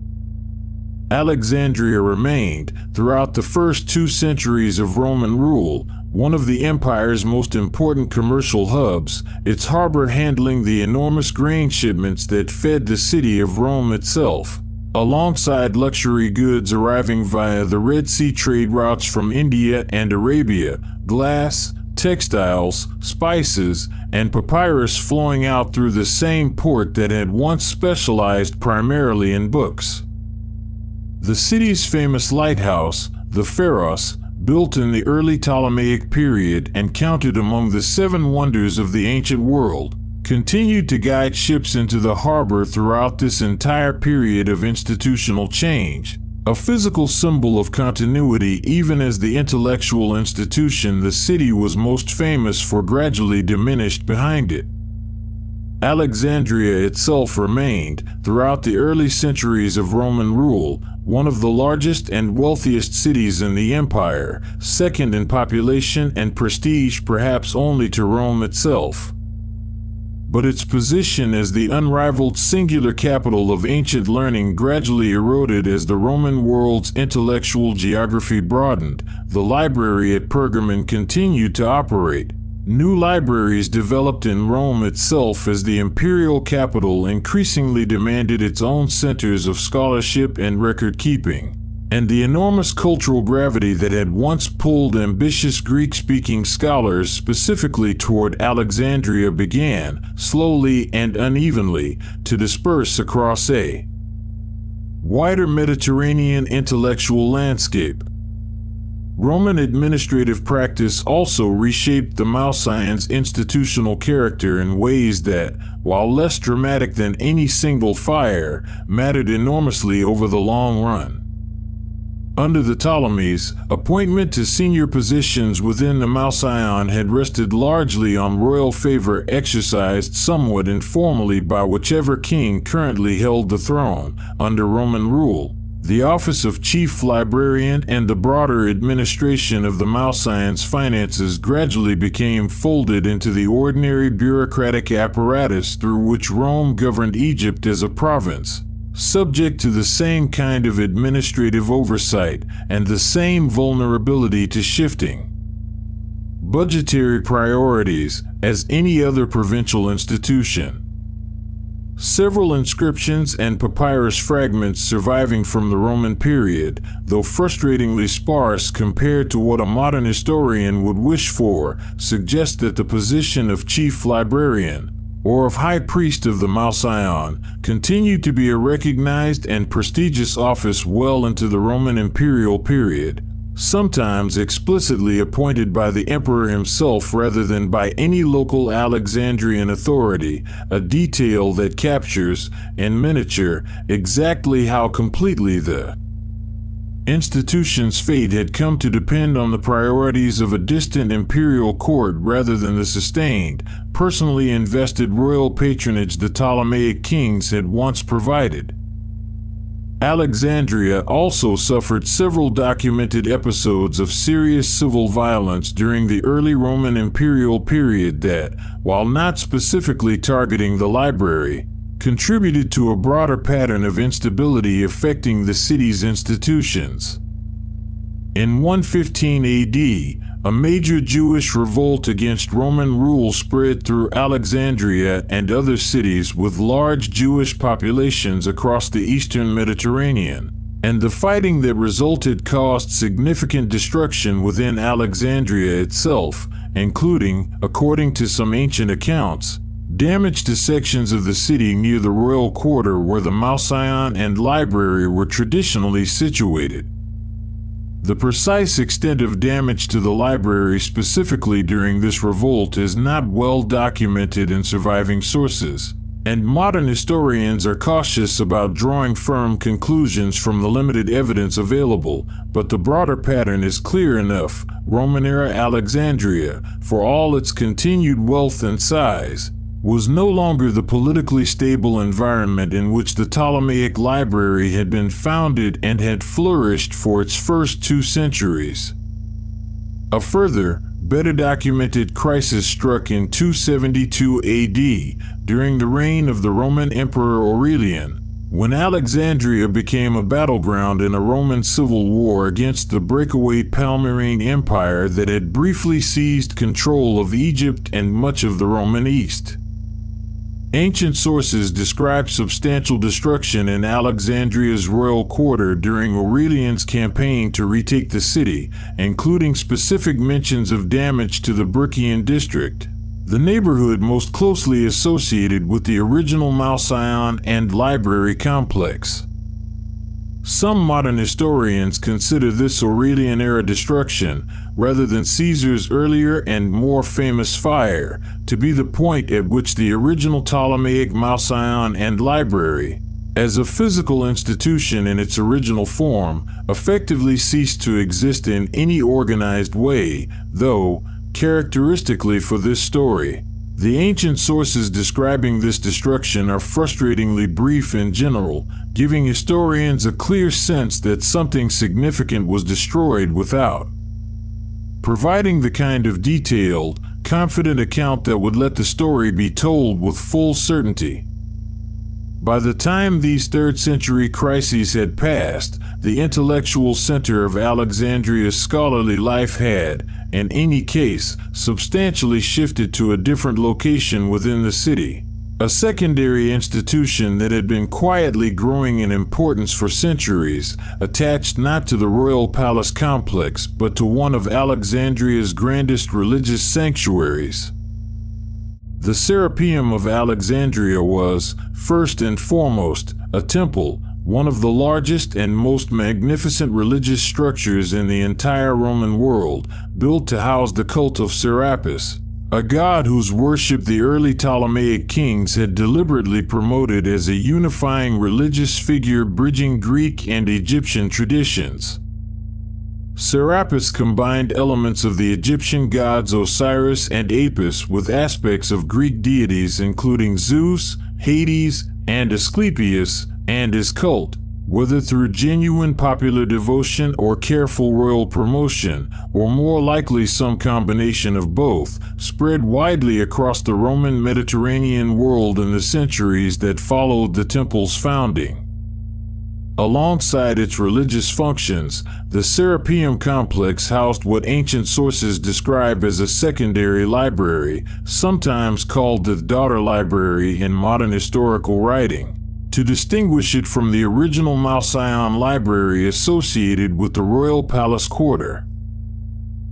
Alexandria remained, throughout the first 2 centuries of Roman rule, one of the empire's most important commercial hubs, its harbor handling the enormous grain shipments that fed the city of Rome itself, alongside luxury goods arriving via the Red Sea trade routes from India and Arabia, glass, textiles, spices, and papyrus flowing out through the same port that had once specialized primarily in books. The city's famous lighthouse, the Pharos, built in the early Ptolemaic period and counted among the 7 wonders of the ancient world, continued to guide ships into the harbor throughout this entire period of institutional change, a physical symbol of continuity even as the intellectual institution the city was most famous for gradually diminished behind it. Alexandria itself remained, throughout the early centuries of Roman rule, one of the largest and wealthiest cities in the empire, second in population and prestige perhaps only to Rome itself. But its position as the unrivaled singular capital of ancient learning gradually eroded as the Roman world's intellectual geography broadened. The library at Pergamon continued to operate. New libraries developed in Rome itself as the imperial capital increasingly demanded its own centers of scholarship and record-keeping, and the enormous cultural gravity that had once pulled ambitious Greek-speaking scholars specifically toward Alexandria began, slowly and unevenly, to disperse across a wider Mediterranean intellectual landscape. Roman administrative practice also reshaped the Malsaeans' institutional character in ways that, while less dramatic than any single fire, mattered enormously over the long run. Under the Ptolemies, appointment to senior positions within the Malsaeon had rested largely on royal favor exercised somewhat informally by whichever king currently held the throne. Under Roman rule, the office of chief librarian and the broader administration of the Malsaeans' finances gradually became folded into the ordinary bureaucratic apparatus through which Rome governed Egypt as a province, subject to the same kind of administrative oversight and the same vulnerability to shifting budgetary priorities as any other provincial institution. Several inscriptions and papyrus fragments surviving from the Roman period, though frustratingly sparse compared to what a modern historian would wish for, suggest that the position of chief librarian, or of high priest of the Malsaeon, continued to be a recognized and prestigious office well into the Roman imperial period, sometimes explicitly appointed by the emperor himself rather than by any local Alexandrian authority, a detail that captures, in miniature, exactly how completely the institution's fate had come to depend on the priorities of a distant imperial court rather than the sustained, personally invested royal patronage the Ptolemaic kings had once provided. Alexandria also suffered several documented episodes of serious civil violence during the early Roman imperial period that, while not specifically targeting the library, contributed to a broader pattern of instability affecting the city's institutions. In 115 AD, a major Jewish revolt against Roman rule spread through Alexandria and other cities with large Jewish populations across the eastern Mediterranean, and the fighting that resulted caused significant destruction within Alexandria itself, including, according to some ancient accounts, damage to sections of the city near the royal quarter where the Malsaeon and library were traditionally situated. The precise extent of damage to the library specifically during this revolt is not well documented in surviving sources, and modern historians are cautious about drawing firm conclusions from the limited evidence available, but the broader pattern is clear enough. Roman-era Alexandria, for all its continued wealth and size, was no longer the politically stable environment in which the Ptolemaic library had been founded and had flourished for its first 2 centuries. A further, better documented crisis struck in 272 AD during the reign of the Roman Emperor Aurelian, when Alexandria became a battleground in a Roman civil war against the breakaway Palmyrene Empire that had briefly seized control of Egypt and much of the Roman East. Ancient sources describe substantial destruction in Alexandria's royal quarter during Aurelian's campaign to retake the city, including specific mentions of damage to the Brycian district, the neighborhood most closely associated with the original Malsaeon and library complex. Some modern historians consider this Aurelian-era destruction, rather than Caesar's earlier and more famous fire, to be the point at which the original Ptolemaic Malsaeon and library, as a physical institution in its original form, effectively ceased to exist in any organized way, though, characteristically for this story, the ancient sources describing this destruction are frustratingly brief in general, giving historians a clear sense that something significant was destroyed without providing the kind of detailed, confident account that would let the story be told with full certainty. By the time these 3rd century crises had passed, the intellectual center of Alexandria's scholarly life had, in any case, substantially shifted to a different location within the city. A secondary institution that had been quietly growing in importance for centuries, attached not to the royal palace complex but to one of Alexandria's grandest religious sanctuaries. The Serapeum of Alexandria was, first and foremost, a temple, one of the largest and most magnificent religious structures in the entire Roman world, built to house the cult of Serapis, a god whose worship the early Ptolemaic kings had deliberately promoted as a unifying religious figure bridging Greek and Egyptian traditions. Serapis combined elements of the Egyptian gods Osiris and Apis with aspects of Greek deities including Zeus, Hades, and Asclepius, and his cult, whether through genuine popular devotion or careful royal promotion, or more likely some combination of both, spread widely across the Roman Mediterranean world in the centuries that followed the temple's founding. Alongside its religious functions, the Serapeum complex housed what ancient sources describe as a secondary library, sometimes called the daughter library in modern historical writing, to distinguish it from the original Malsion library associated with the royal palace quarter.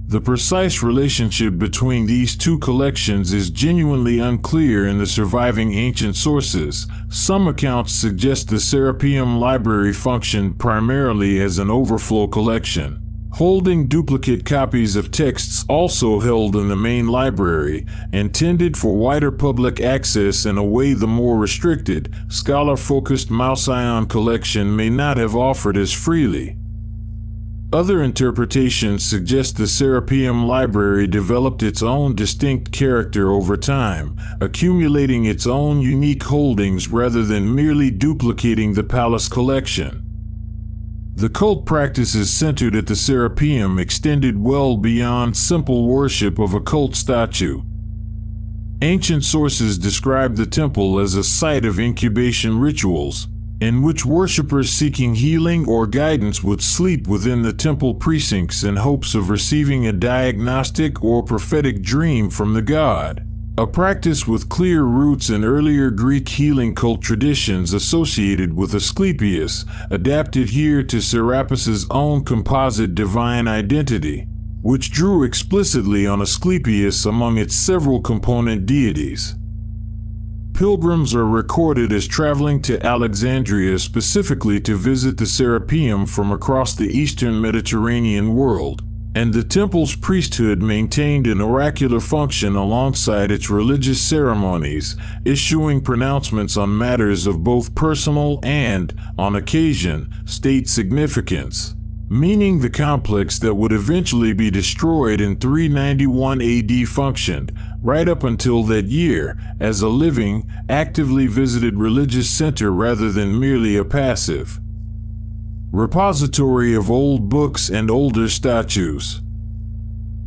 The precise relationship between these two collections is genuinely unclear in the surviving ancient sources. Some accounts suggest the Serapeum library functioned primarily as an overflow collection, holding duplicate copies of texts also held in the main library, intended for wider public access in a way the more restricted, scholar-focused Malsion collection may not have offered as freely. Other interpretations suggest the Serapeum library developed its own distinct character over time, accumulating its own unique holdings rather than merely duplicating the palace collection. The cult practices centered at the Serapeum extended well beyond simple worship of a cult statue. Ancient sources describe the temple as a site of incubation rituals, in which worshippers seeking healing or guidance would sleep within the temple precincts in hopes of receiving a diagnostic or prophetic dream from the god, a practice with clear roots in earlier Greek healing cult traditions associated with Asclepius, adapted here to Serapis's own composite divine identity, which drew explicitly on Asclepius among its several component deities. Pilgrims are recorded as traveling to Alexandria specifically to visit the Serapeum from across the eastern Mediterranean world, and the temple's priesthood maintained an oracular function alongside its religious ceremonies, issuing pronouncements on matters of both personal and, on occasion, state significance, meaning the complex that would eventually be destroyed in 391 AD functioned, right up until that year, as a living, actively visited religious center rather than merely a passive repository of old books and older statues.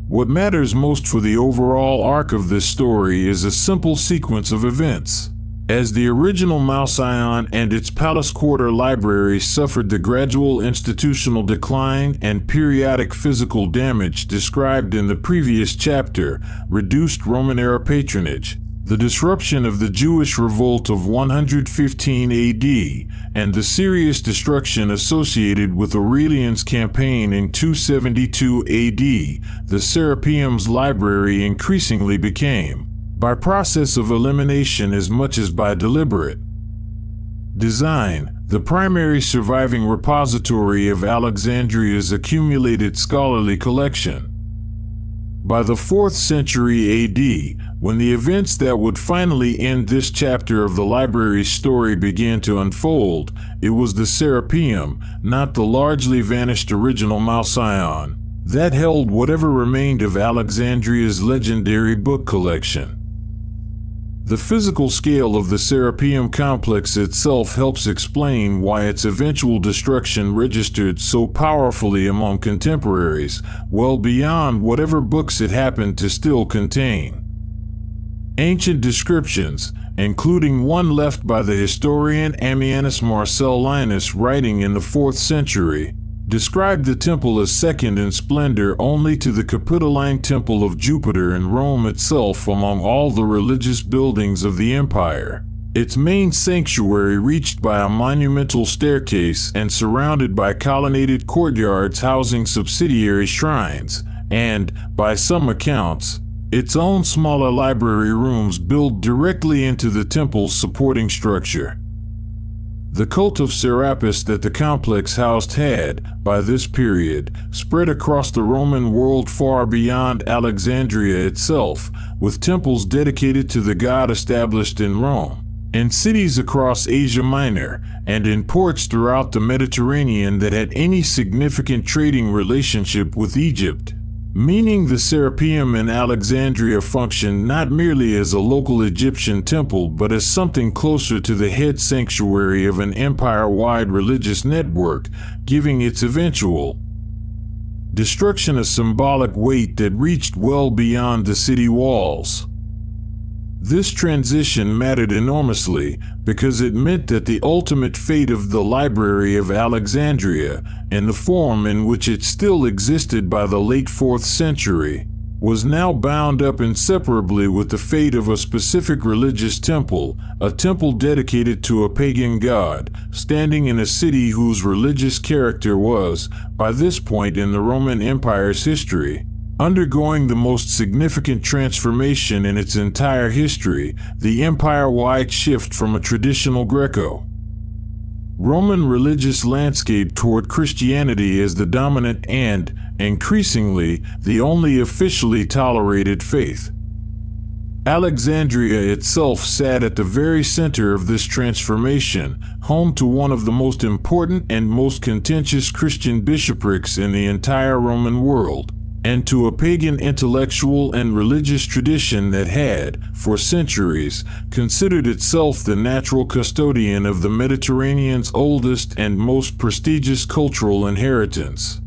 What matters most for the overall arc of this story is a simple sequence of events. As the original Malsion and its palace quarter library suffered the gradual institutional decline and periodic physical damage described in the previous chapter, reduced Roman-era patronage, the disruption of the Jewish revolt of 115 AD, and the serious destruction associated with Aurelian's campaign in 272 AD, the Serapeum's library increasingly became, by process of elimination as much as by deliberate design, the primary surviving repository of Alexandria's accumulated scholarly collection. By the 4th century AD, when the events that would finally end this chapter of the library's story began to unfold, it was the Serapeum, not the largely vanished original Malsion, that held whatever remained of Alexandria's legendary book collection. The physical scale of the Serapeum complex itself helps explain why its eventual destruction registered so powerfully among contemporaries, well beyond whatever books it happened to still contain. Ancient descriptions, including one left by the historian Ammianus Marcellinus writing in the 4th century, described the temple as second in splendor only to the Capitoline Temple of Jupiter in Rome itself among all the religious buildings of the empire, its main sanctuary reached by a monumental staircase and surrounded by colonnaded courtyards housing subsidiary shrines, and, by some accounts, its own smaller library rooms built directly into the temple's supporting structure. The cult of Serapis that the complex housed had, by this period, spread across the Roman world far beyond Alexandria itself, with temples dedicated to the god established in Rome, in cities across Asia Minor, and in ports throughout the Mediterranean that had any significant trading relationship with Egypt. Meaning the Serapeum in Alexandria functioned not merely as a local Egyptian temple but as something closer to the head sanctuary of an empire-wide religious network, giving its eventual destruction a symbolic weight that reached well beyond the city walls. This transition mattered enormously because it meant that the ultimate fate of the Library of Alexandria, in the form in which it still existed by the late 4th century, was now bound up inseparably with the fate of a specific religious temple, a temple dedicated to a pagan god, standing in a city whose religious character was, by this point in the Roman Empire's history, undergoing the most significant transformation in its entire history, the empire-wide shift from a traditional Greco-Roman religious landscape toward Christianity as the dominant and, increasingly, the only officially tolerated faith. Alexandria itself sat at the very center of this transformation, home to one of the most important and most contentious Christian bishoprics in the entire Roman world, and to a pagan intellectual and religious tradition that had, for centuries, considered itself the natural custodian of the Mediterranean's oldest and most prestigious cultural inheritance.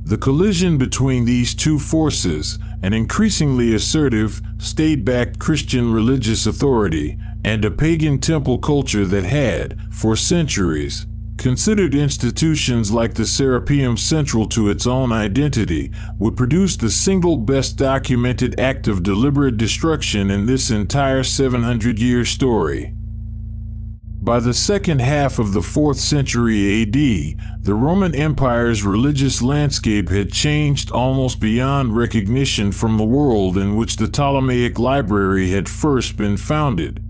The collision between these two forces, an increasingly assertive, state-backed Christian religious authority, and a pagan temple culture that had, for centuries, considered institutions like the Serapeum central to its own identity, would produce the single best documented act of deliberate destruction in this entire 700-year story. By the second half of the 4th century AD, the Roman Empire's religious landscape had changed almost beyond recognition from the world in which the Ptolemaic library had first been founded.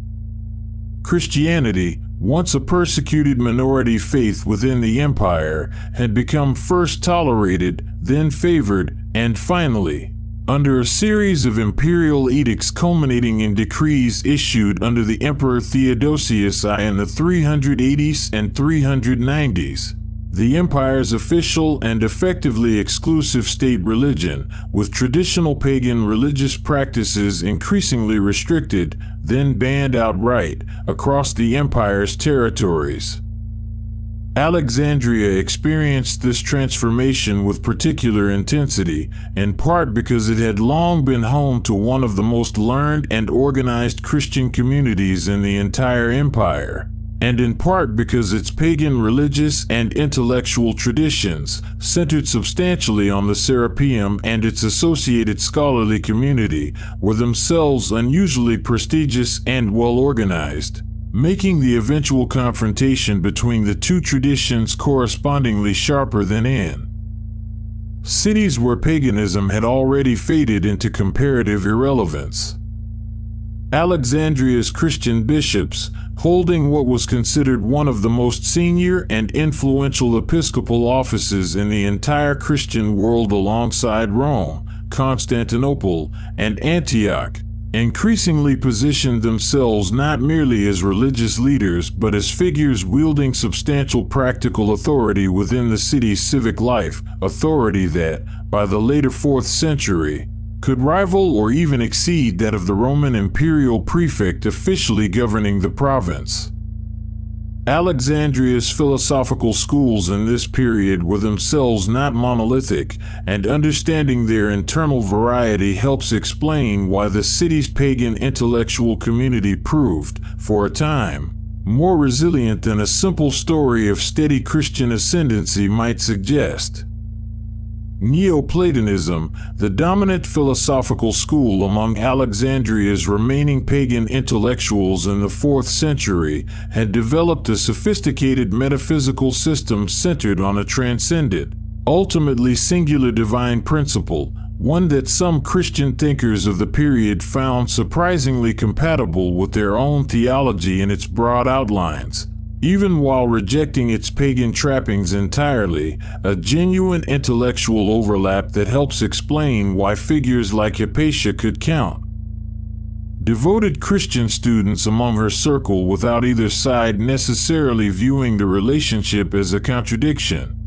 Christianity, once a persecuted minority faith within the empire, had become first tolerated, then favored, and finally, under a series of imperial edicts culminating in decrees issued under the Emperor Theodosius I in the 380s and 390s, the empire's official and effectively exclusive state religion, with traditional pagan religious practices increasingly restricted, then banned outright, across the empire's territories. Alexandria experienced this transformation with particular intensity, in part because it had long been home to one of the most learned and organized Christian communities in the entire empire, and in part because its pagan religious and intellectual traditions, centered substantially on the Serapeum and its associated scholarly community, were themselves unusually prestigious and well-organized, making the eventual confrontation between the two traditions correspondingly sharper than in cities where paganism had already faded into comparative irrelevance. Alexandria's Christian bishops, holding what was considered one of the most senior and influential episcopal offices in the entire Christian world alongside Rome, Constantinople, and Antioch, increasingly positioned themselves not merely as religious leaders but as figures wielding substantial practical authority within the city's civic life, authority that, by the later 4th century, could rival or even exceed that of the Roman imperial prefect officially governing the province. Alexandria's philosophical schools in this period were themselves not monolithic, and understanding their internal variety helps explain why the city's pagan intellectual community proved, for a time, more resilient than a simple story of steady Christian ascendancy might suggest. Neoplatonism, the dominant philosophical school among Alexandria's remaining pagan intellectuals in the 4th century, had developed a sophisticated metaphysical system centered on a transcendent, ultimately singular divine principle, one that some Christian thinkers of the period found surprisingly compatible with their own theology in its broad outlines, Even while rejecting its pagan trappings entirely, a genuine intellectual overlap that helps explain why figures like Hypatia could count. Devoted Christian students among her circle without either side necessarily viewing the relationship as a contradiction.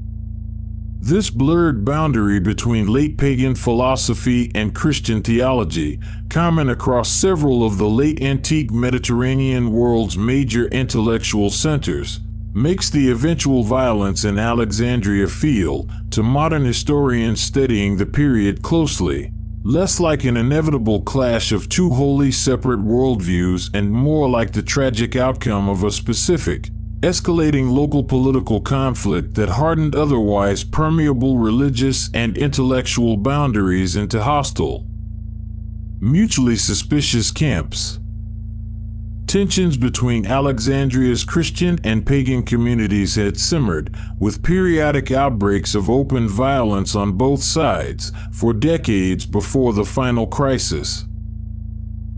This blurred boundary between late pagan philosophy and Christian theology, common across several of the late antique Mediterranean world's major intellectual centers, makes the eventual violence in Alexandria feel, to modern historians studying the period closely, less like an inevitable clash of two wholly separate worldviews and more like the tragic outcome of a specific, escalating local political conflict that hardened otherwise permeable religious and intellectual boundaries into hostile, mutually suspicious camps. Tensions between Alexandria's Christian and pagan communities had simmered, with periodic outbreaks of open violence on both sides, for decades before the final crisis.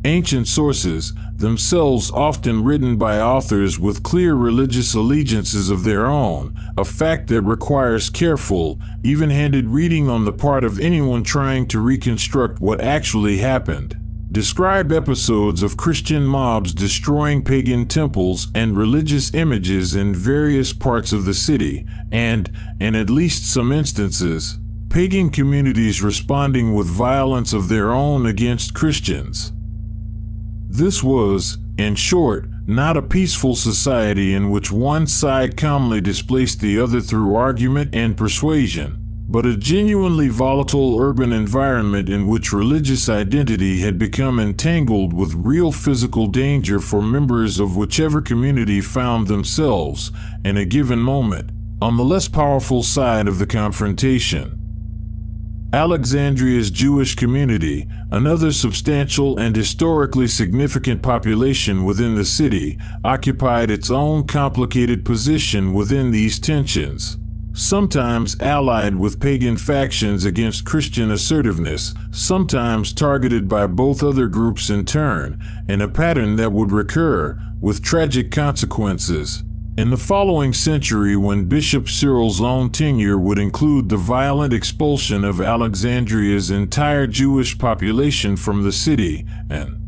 Ancient sources, themselves often written by authors with clear religious allegiances of their own, a fact that requires careful, even-handed reading on the part of anyone trying to reconstruct what actually happened, describe episodes of Christian mobs destroying pagan temples and religious images in various parts of the city, and, in at least some instances, pagan communities responding with violence of their own against Christians. This was, in short, not a peaceful society in which one side calmly displaced the other through argument and persuasion, but a genuinely volatile urban environment in which religious identity had become entangled with real physical danger for members of whichever community found themselves, in a given moment, on the less powerful side of the confrontation. Alexandria's Jewish community, another substantial and historically significant population within the city, occupied its own complicated position within these tensions, sometimes allied with pagan factions against Christian assertiveness, sometimes targeted by both other groups in turn, in a pattern that would recur, with tragic consequences, in the following century when Bishop Cyril's own tenure would include the violent expulsion of Alexandria's entire Jewish population from the city, an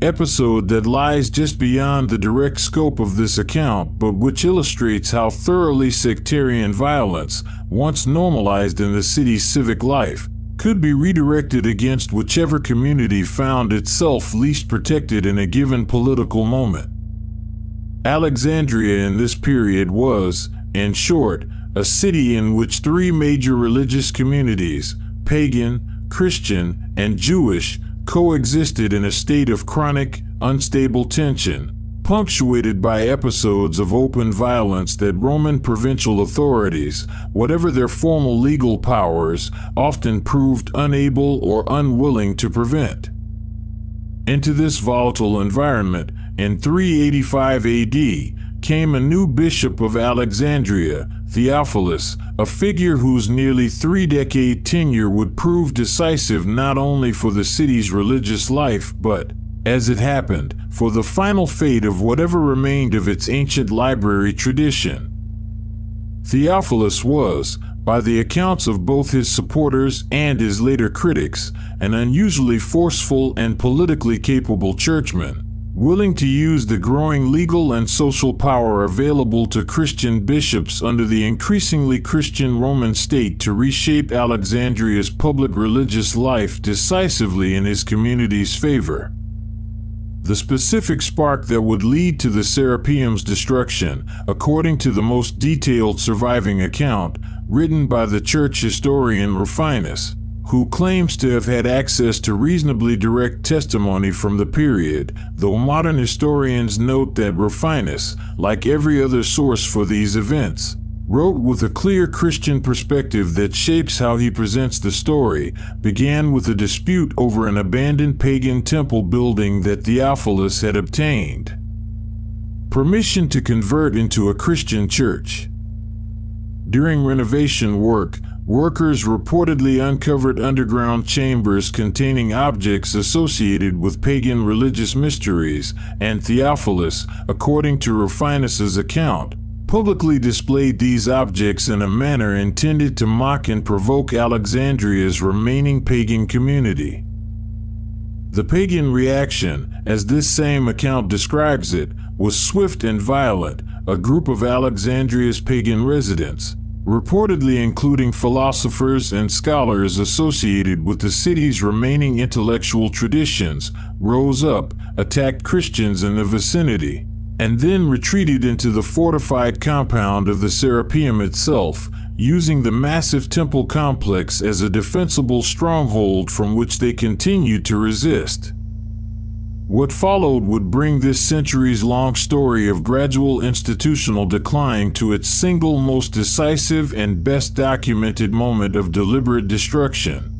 episode that lies just beyond the direct scope of this account but which illustrates how thoroughly sectarian violence, once normalized in the city's civic life, could be redirected against whichever community found itself least protected in a given political moment. Alexandria in this period was, in short, a city in which three major religious communities, pagan, Christian, and Jewish, coexisted in a state of chronic, unstable tension, punctuated by episodes of open violence that Roman provincial authorities, whatever their formal legal powers, often proved unable or unwilling to prevent. Into this volatile environment, in 385 AD, came a new bishop of Alexandria, Theophilus, a figure whose nearly three-decade tenure would prove decisive not only for the city's religious life but, as it happened, for the final fate of whatever remained of its ancient library tradition. Theophilus was, by the accounts of both his supporters and his later critics, an unusually forceful and politically capable churchman, willing to use the growing legal and social power available to Christian bishops under the increasingly Christian Roman state to reshape Alexandria's public religious life decisively in his community's favor. The specific spark that would lead to the Serapeum's destruction, according to the most detailed surviving account, written by the church historian Rufinus, who claims to have had access to reasonably direct testimony from the period, though modern historians note that Rufinus, like every other source for these events, wrote with a clear Christian perspective that shapes how he presents the story, began with a dispute over an abandoned pagan temple building that Theophilus had obtained permission to convert into a Christian church. During renovation work, Workers reportedly uncovered underground chambers containing objects associated with pagan religious mysteries, and Theophilus, according to Rufinus's account, publicly displayed these objects in a manner intended to mock and provoke Alexandria's remaining pagan community. The pagan reaction, as this same account describes it, was swift and violent. A group of Alexandria's pagan residents, reportedly including philosophers and scholars associated with the city's remaining intellectual traditions, rose up, attacked Christians in the vicinity, and then retreated into the fortified compound of the Serapeum itself, using the massive temple complex as a defensible stronghold from which they continued to resist. What followed would bring this centuries-long story of gradual institutional decline to its single most decisive and best documented moment of deliberate destruction.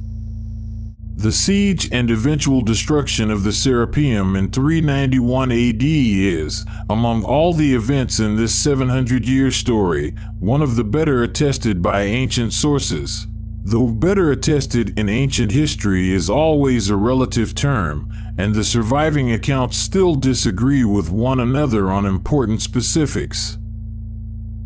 The siege and eventual destruction of the Serapeum in 391 AD is, among all the events in this 700-year story, one of the better attested by ancient sources. Though better attested in ancient history is always a relative term, and the surviving accounts still disagree with one another on important specifics.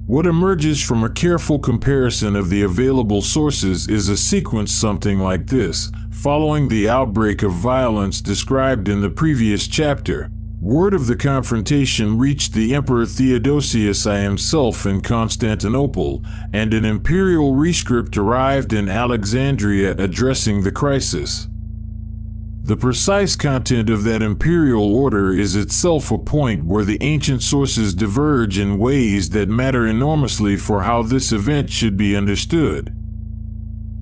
What emerges from a careful comparison of the available sources is a sequence something like this. Following the outbreak of violence described in the previous chapter, word of the confrontation reached the Emperor Theodosius I himself in Constantinople, and an imperial rescript arrived in Alexandria addressing the crisis. The precise content of that imperial order is itself a point where the ancient sources diverge in ways that matter enormously for how this event should be understood.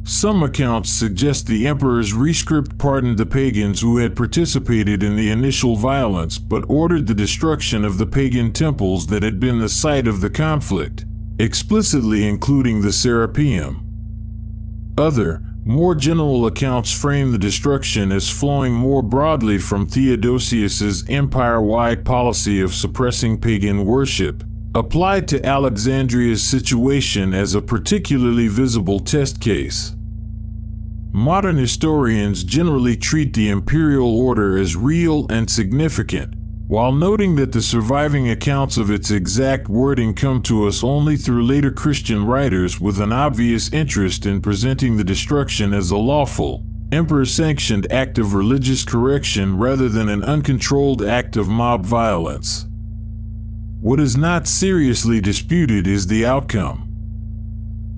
Some accounts suggest the emperor's rescript pardoned the pagans who had participated in the initial violence but ordered the destruction of the pagan temples that had been the site of the conflict, explicitly including the Serapeum. Other, more general accounts frame the destruction as flowing more broadly from Theodosius's empire-wide policy of suppressing pagan worship, applied to Alexandria's situation as a particularly visible test case. Modern historians generally treat the imperial order as real and significant, while noting that the surviving accounts of its exact wording come to us only through later Christian writers with an obvious interest in presenting the destruction as a lawful, emperor-sanctioned act of religious correction rather than an uncontrolled act of mob violence. What is not seriously disputed is the outcome.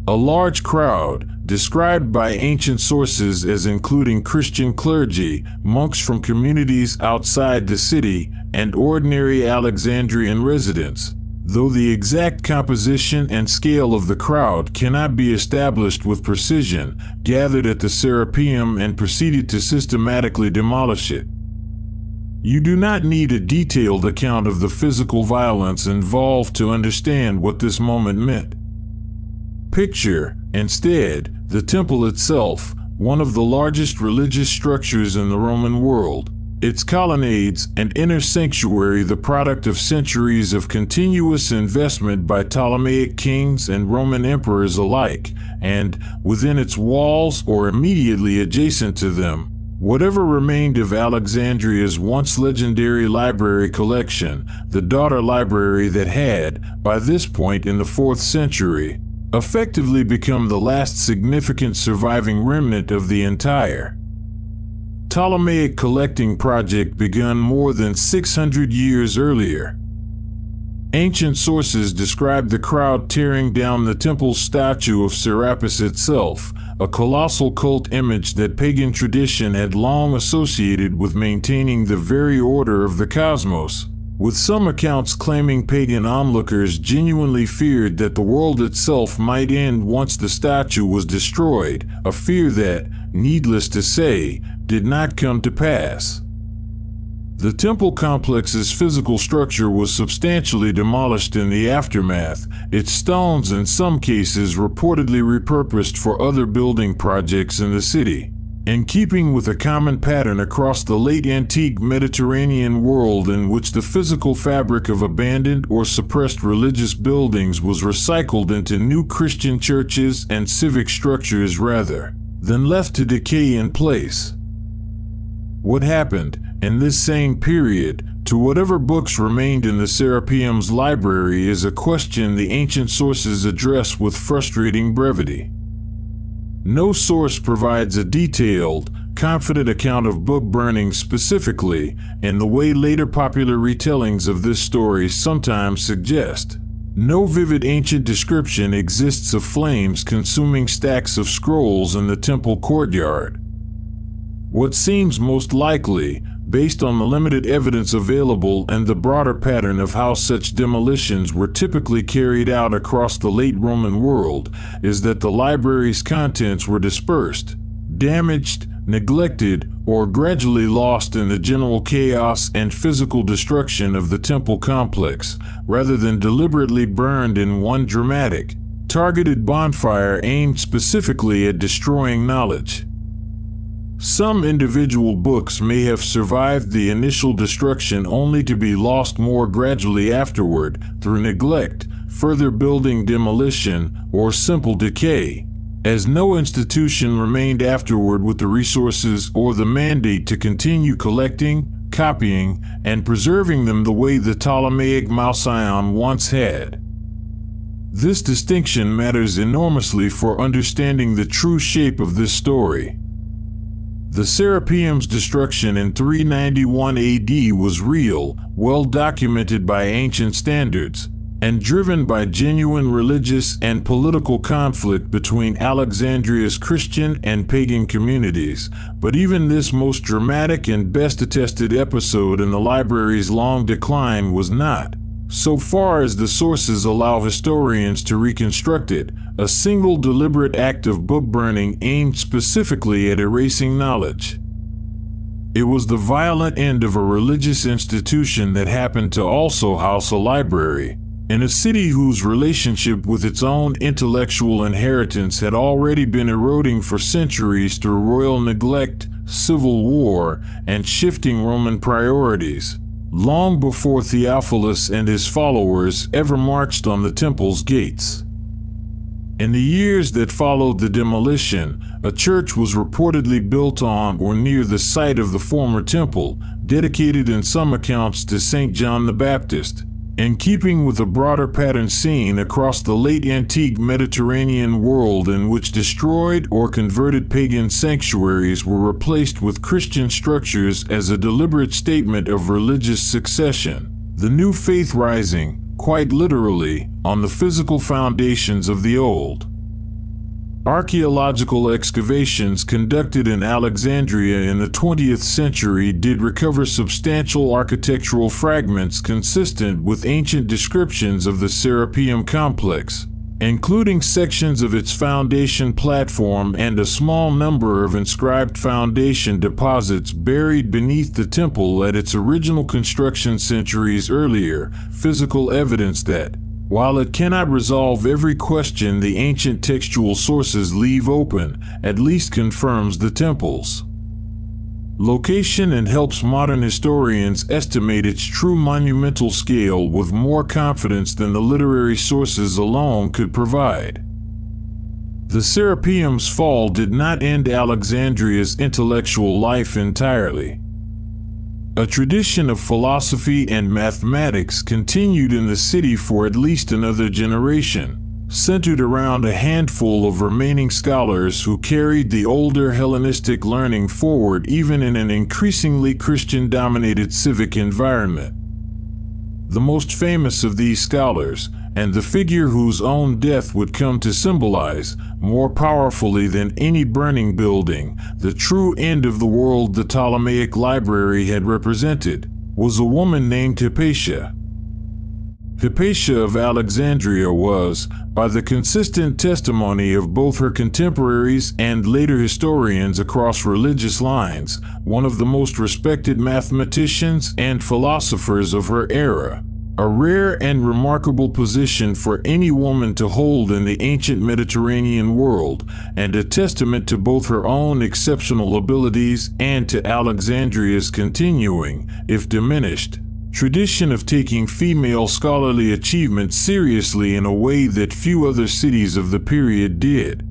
A large crowd, described by ancient sources as including Christian clergy, monks from communities outside the city, and ordinary Alexandrian residents, though the exact composition and scale of the crowd cannot be established with precision, gathered at the Serapeum and proceeded to systematically demolish it. You do not need a detailed account of the physical violence involved to understand what this moment meant. Picture, instead, the temple itself, one of the largest religious structures in the Roman world, its colonnades and inner sanctuary the product of centuries of continuous investment by Ptolemaic kings and Roman emperors alike, and, within its walls or immediately adjacent to them, whatever remained of Alexandria's once legendary library collection, the daughter library that had, by this point in the 4th century, effectively become the last significant surviving remnant of the entire Ptolemaic collecting project begun more than 600 years earlier. Ancient sources describe the crowd tearing down the temple's statue of Serapis itself, a colossal cult image that pagan tradition had long associated with maintaining the very order of the cosmos, with some accounts claiming pagan onlookers genuinely feared that the world itself might end once the statue was destroyed, a fear that, needless to say, did not come to pass. The temple complex's physical structure was substantially demolished in the aftermath, its stones in some cases reportedly repurposed for other building projects in the city. In keeping with a common pattern across the late antique Mediterranean world in which the physical fabric of abandoned or suppressed religious buildings was recycled into new Christian churches and civic structures rather than left to decay in place. What happened, in this same period, to whatever books remained in the Serapeum's library is a question the ancient sources address with frustrating brevity. No source provides a detailed, confident account of book burning specifically, in the way later popular retellings of this story sometimes suggest. No vivid ancient description exists of flames consuming stacks of scrolls in the temple courtyard. What seems most likely, based on the limited evidence available and the broader pattern of how such demolitions were typically carried out across the late Roman world, is that the library's contents were dispersed, damaged, neglected, or gradually lost in the general chaos and physical destruction of the temple complex, rather than deliberately burned in one dramatic, targeted bonfire aimed specifically at destroying knowledge. Some individual books may have survived the initial destruction only to be lost more gradually afterward through neglect, further building demolition, or simple decay, as no institution remained afterward with the resources or the mandate to continue collecting, copying, and preserving them the way the Ptolemaic Mausion once had. This distinction matters enormously for understanding the true shape of this story. The Serapeum's destruction in 391 AD was real, well documented by ancient standards, and driven by genuine religious and political conflict between Alexandria's Christian and pagan communities. But even this most dramatic and best attested episode in the library's long decline was not, so far as the sources allow historians to reconstruct it, a single deliberate act of book burning aimed specifically at erasing knowledge. It was the violent end of a religious institution that happened to also house a library, in a city whose relationship with its own intellectual inheritance had already been eroding for centuries through royal neglect, civil war, and shifting Roman priorities, long before Theophilus and his followers ever marched on the temple's gates. In the years that followed the demolition, a church was reportedly built on or near the site of the former temple, dedicated in some accounts to St. John the Baptist, in keeping with a broader pattern seen across the late antique Mediterranean world in which destroyed or converted pagan sanctuaries were replaced with Christian structures as a deliberate statement of religious succession, the new faith rising, quite literally, on the physical foundations of the old. Archaeological excavations conducted in Alexandria in the 20th century did recover substantial architectural fragments consistent with ancient descriptions of the Serapeum complex, including sections of its foundation platform and a small number of inscribed foundation deposits buried beneath the temple at its original construction centuries earlier, physical evidence that, while it cannot resolve every question the ancient textual sources leave open, at least confirms the temple's location and helps modern historians estimate its true monumental scale with more confidence than the literary sources alone could provide. The Serapeum's fall did not end Alexandria's intellectual life entirely. A tradition of philosophy and mathematics continued in the city for at least another generation, centered around a handful of remaining scholars who carried the older Hellenistic learning forward even in an increasingly Christian-dominated civic environment. The most famous of these scholars, and the figure whose own death would come to symbolize, more powerfully than any burning building, the true end of the world the Ptolemaic library had represented, was a woman named Hypatia. Hypatia of Alexandria was, by the consistent testimony of both her contemporaries and later historians across religious lines, one of the most respected mathematicians and philosophers of her era, a rare and remarkable position for any woman to hold in the ancient Mediterranean world, and a testament to both her own exceptional abilities and to Alexandria's continuing, if diminished, tradition of taking female scholarly achievement seriously in a way that few other cities of the period did.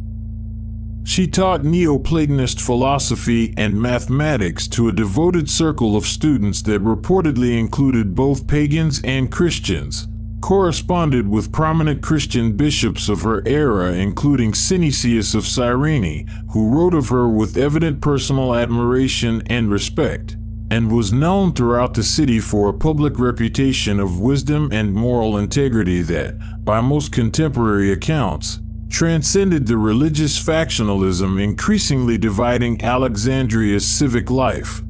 She taught Neoplatonist philosophy and mathematics to a devoted circle of students that reportedly included both pagans and Christians, corresponded with prominent Christian bishops of her era including Synesius of Cyrene, who wrote of her with evident personal admiration and respect, and was known throughout the city for a public reputation of wisdom and moral integrity that, by most contemporary accounts, transcended the religious factionalism increasingly dividing Alexandria's civic life.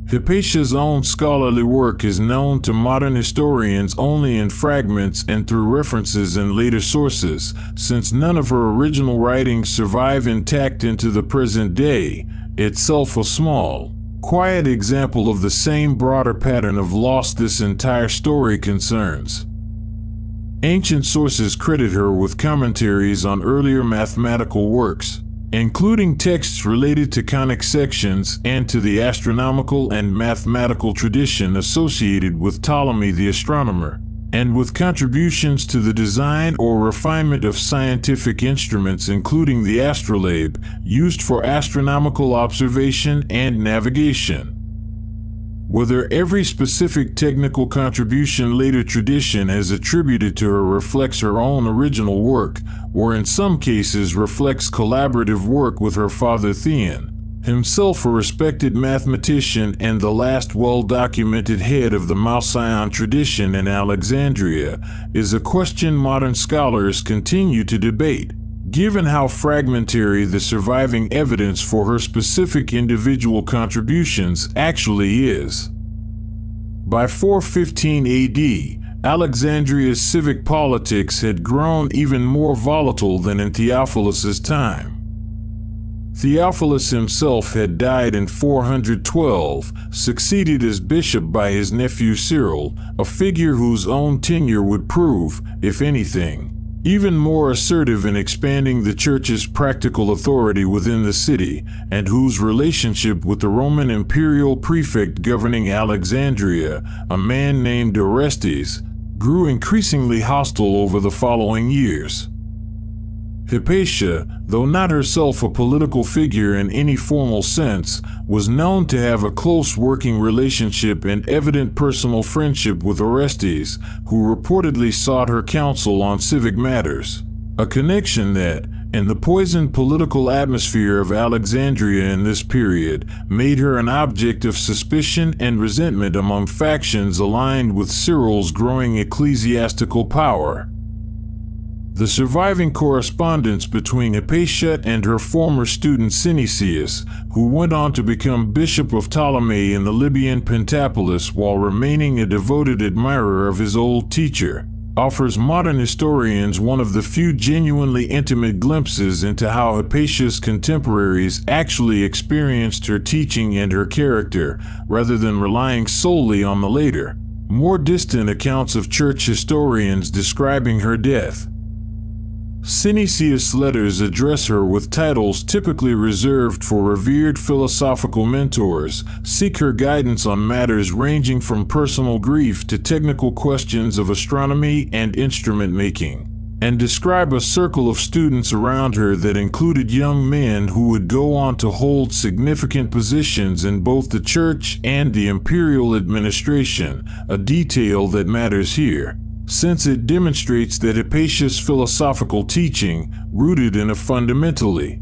Hypatia's own scholarly work is known to modern historians only in fragments and through references in later sources, since none of her original writings survive intact into the present day, itself a small, quiet example of the same broader pattern of loss this entire story concerns. Ancient sources credit her with commentaries on earlier mathematical works, including texts related to conic sections and to the astronomical and mathematical tradition associated with Ptolemy the astronomer, and with contributions to the design or refinement of scientific instruments including the astrolabe, used for astronomical observation and navigation. Whether every specific technical contribution later tradition has attributed to her reflects her own original work, or in some cases reflects collaborative work with her father Theon, himself a respected mathematician and the last well-documented head of the Mouseion tradition in Alexandria, is a question modern scholars continue to debate, given how fragmentary the surviving evidence for her specific individual contributions actually is. By 415 AD, Alexandria's civic politics had grown even more volatile than in Theophilus's time. Theophilus himself had died in 412, succeeded as bishop by his nephew Cyril, a figure whose own tenure would prove, if anything, even more assertive in expanding the church's practical authority within the city, and whose relationship with the Roman imperial prefect governing Alexandria, a man named Orestes, grew increasingly hostile over the following years. Hypatia, though not herself a political figure in any formal sense, was known to have a close working relationship and evident personal friendship with Orestes, who reportedly sought her counsel on civic matters, a connection that, in the poisoned political atmosphere of Alexandria in this period, made her an object of suspicion and resentment among factions aligned with Cyril's growing ecclesiastical power. The surviving correspondence between Hypatia and her former student Synesius, who went on to become Bishop of Ptolemy in the Libyan Pentapolis while remaining a devoted admirer of his old teacher, offers modern historians one of the few genuinely intimate glimpses into how Hypatia's contemporaries actually experienced her teaching and her character, rather than relying solely on the later, more distant accounts of church historians describing her death. Synesius' letters address her with titles typically reserved for revered philosophical mentors, seek her guidance on matters ranging from personal grief to technical questions of astronomy and instrument making, and describe a circle of students around her that included young men who would go on to hold significant positions in both the church and the imperial administration, a detail that matters here, since it demonstrates that Hypatia's philosophical teaching, rooted in a fundamentally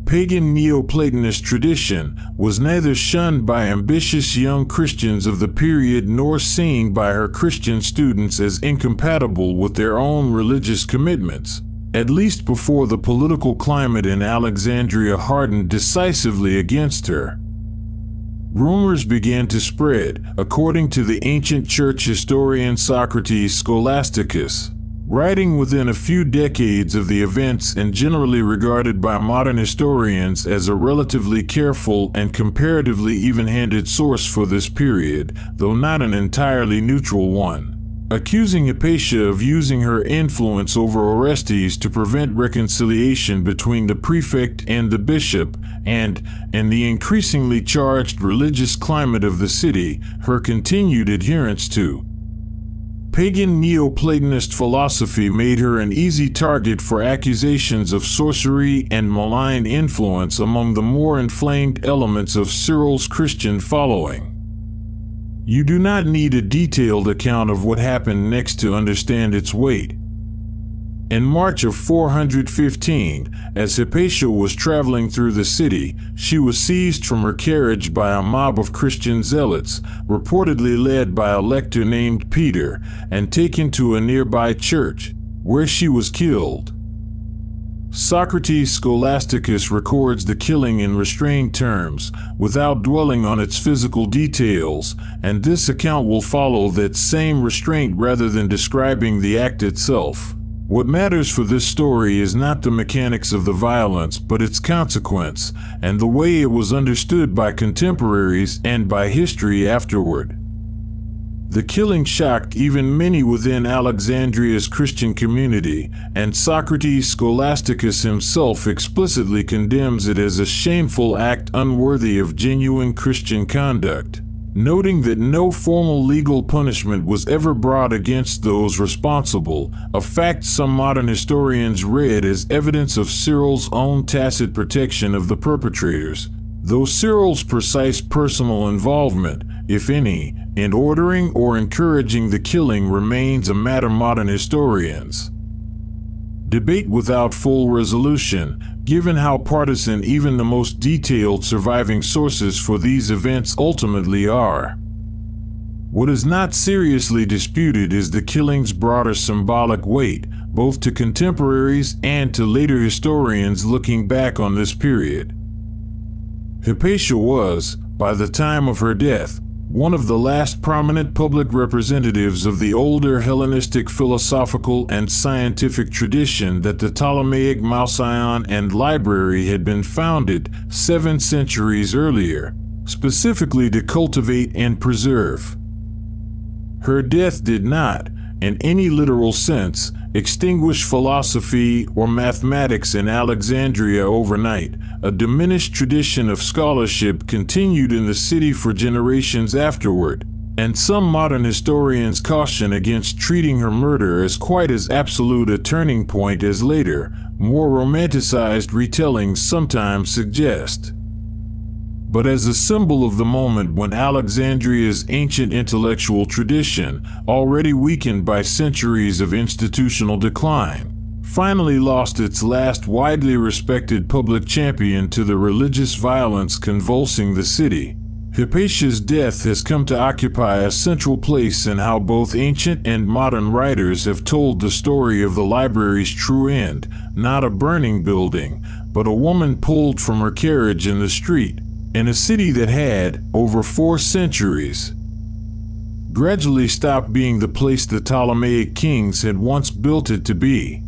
pagan Neoplatonist tradition, was neither shunned by ambitious young Christians of the period nor seen by her Christian students as incompatible with their own religious commitments, at least before the political climate in Alexandria hardened decisively against her. Rumors began to spread, according to the ancient church historian Socrates Scholasticus, Writing within a few decades of the events and generally regarded by modern historians as a relatively careful and comparatively even-handed source for this period, though not an entirely neutral one. Accusing Hypatia of using her influence over Orestes to prevent reconciliation between the prefect and the bishop, and, in the increasingly charged religious climate of the city, her continued adherence to pagan Neoplatonist philosophy made her an easy target for accusations of sorcery and malign influence among the more inflamed elements of Cyril's Christian following. You do not need a detailed account of what happened next to understand its weight. In March of 415, as Hypatia was traveling through the city, she was seized from her carriage by a mob of Christian zealots, reportedly led by a lector named Peter, and taken to a nearby church, where she was killed. Socrates Scholasticus records the killing in restrained terms, without dwelling on its physical details, and this account will follow that same restraint rather than describing the act itself. What matters for this story is not the mechanics of the violence, but its consequence, and the way it was understood by contemporaries and by history afterward. The killing shocked even many within Alexandria's Christian community, and Socrates Scholasticus himself explicitly condemns it as a shameful act unworthy of genuine Christian conduct, noting that no formal legal punishment was ever brought against those responsible, a fact some modern historians read as evidence of Cyril's own tacit protection of the perpetrators, though Cyril's precise personal involvement, if any, in ordering or encouraging the killing remains a matter modern historians debate without full resolution, given how partisan even the most detailed surviving sources for these events ultimately are. What is not seriously disputed is the killing's broader symbolic weight, both to contemporaries and to later historians looking back on this period. Hypatia was, by the time of her death, one of the last prominent public representatives of the older Hellenistic philosophical and scientific tradition that the Ptolemaic Mouseion and Library had been founded 7 centuries earlier, specifically to cultivate and preserve. Her death did not, in any literal sense, extinguish philosophy or mathematics in Alexandria overnight. A diminished tradition of scholarship continued in the city for generations afterward, and some modern historians caution against treating her murder as quite as absolute a turning point as later, more romanticized retellings sometimes suggest. But as a symbol of the moment when Alexandria's ancient intellectual tradition, already weakened by centuries of institutional decline, finally lost its last widely respected public champion to the religious violence convulsing the city, Hypatia's death has come to occupy a central place in how both ancient and modern writers have told the story of the library's true end, not a burning building, but a woman pulled from her carriage in the street, in a city that had, over 4 centuries, gradually stopped being the place the Ptolemaic kings had once built it to be.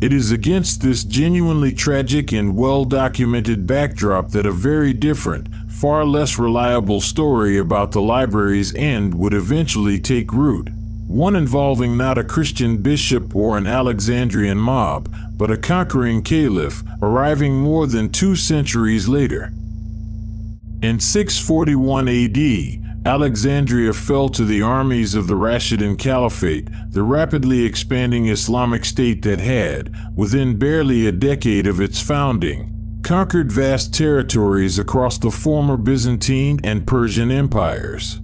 It is against this genuinely tragic and well-documented backdrop that a very different, far less reliable story about the library's end would eventually take root, one involving not a Christian bishop or an Alexandrian mob, but a conquering caliph, arriving more than 2 centuries later. In 641 AD, Alexandria fell to the armies of the Rashidun Caliphate, the rapidly expanding Islamic state that had, within barely a decade of its founding, conquered vast territories across the former Byzantine and Persian empires.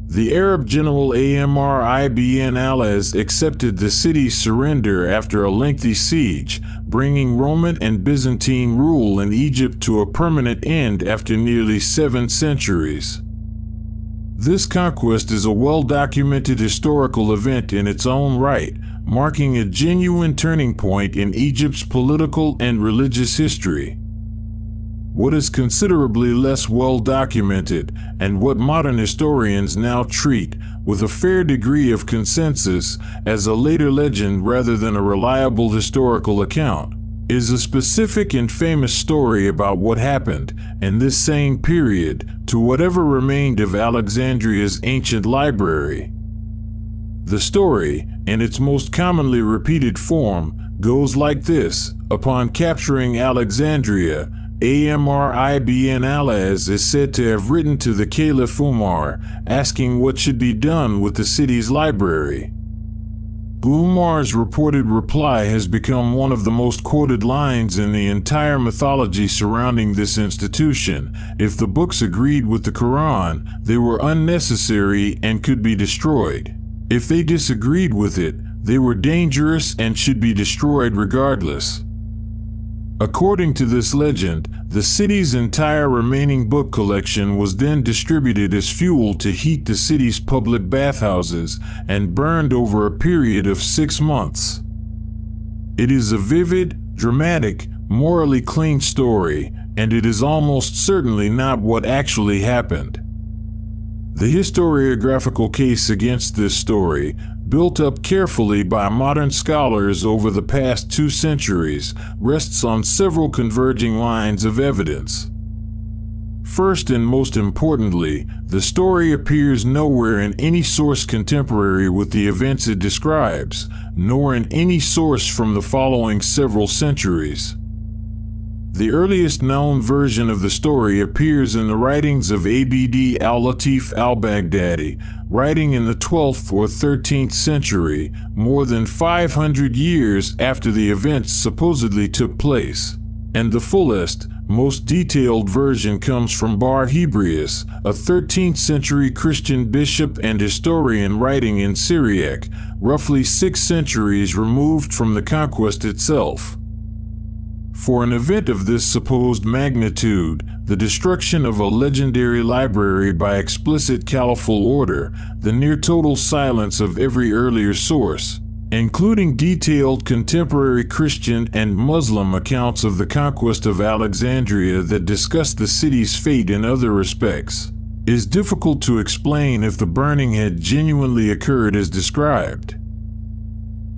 The Arab general Amr ibn al-As accepted the city's surrender after a lengthy siege, bringing Roman and Byzantine rule in Egypt to a permanent end after nearly 7 centuries. This conquest is a well-documented historical event in its own right, marking a genuine turning point in Egypt's political and religious history. what is considerably less well documented, and what modern historians now treat, with a fair degree of consensus, as a later legend rather than a reliable historical account, is a specific and famous story about what happened, in this same period, to whatever remained of Alexandria's ancient library. The story, in its most commonly repeated form, goes like this: upon capturing Alexandria, Amr ibn al-As is said to have written to the Caliph Umar, asking what should be done with the city's library. Umar's reported reply has become one of the most quoted lines in the entire mythology surrounding this institution. If the books agreed with the Quran, they were unnecessary and could be destroyed. If they disagreed with it, they were dangerous and should be destroyed regardless. According to this legend, the city's entire remaining book collection was then distributed as fuel to heat the city's public bathhouses and burned over a period of 6 months. It is a vivid, dramatic, morally clean story, and it is almost certainly not what actually happened. The historiographical case against this story, built up carefully by modern scholars over the past 2 centuries, rests on several converging lines of evidence. First and most importantly, the story appears nowhere in any source contemporary with the events it describes, nor in any source from the following several centuries. The earliest known version of the story appears in the writings of Abd al-Latif al-Baghdadi, writing in the 12th or 13th century, more than 500 years after the events supposedly took place. And the fullest, most detailed version comes from Bar Hebraeus, a 13th century Christian bishop and historian writing in Syriac, roughly 6 centuries removed from the conquest itself. For an event of this supposed magnitude, the destruction of a legendary library by explicit caliphal order, the near total silence of every earlier source, including detailed contemporary Christian and Muslim accounts of the conquest of Alexandria that discuss the city's fate in other respects, is difficult to explain if the burning had genuinely occurred as described.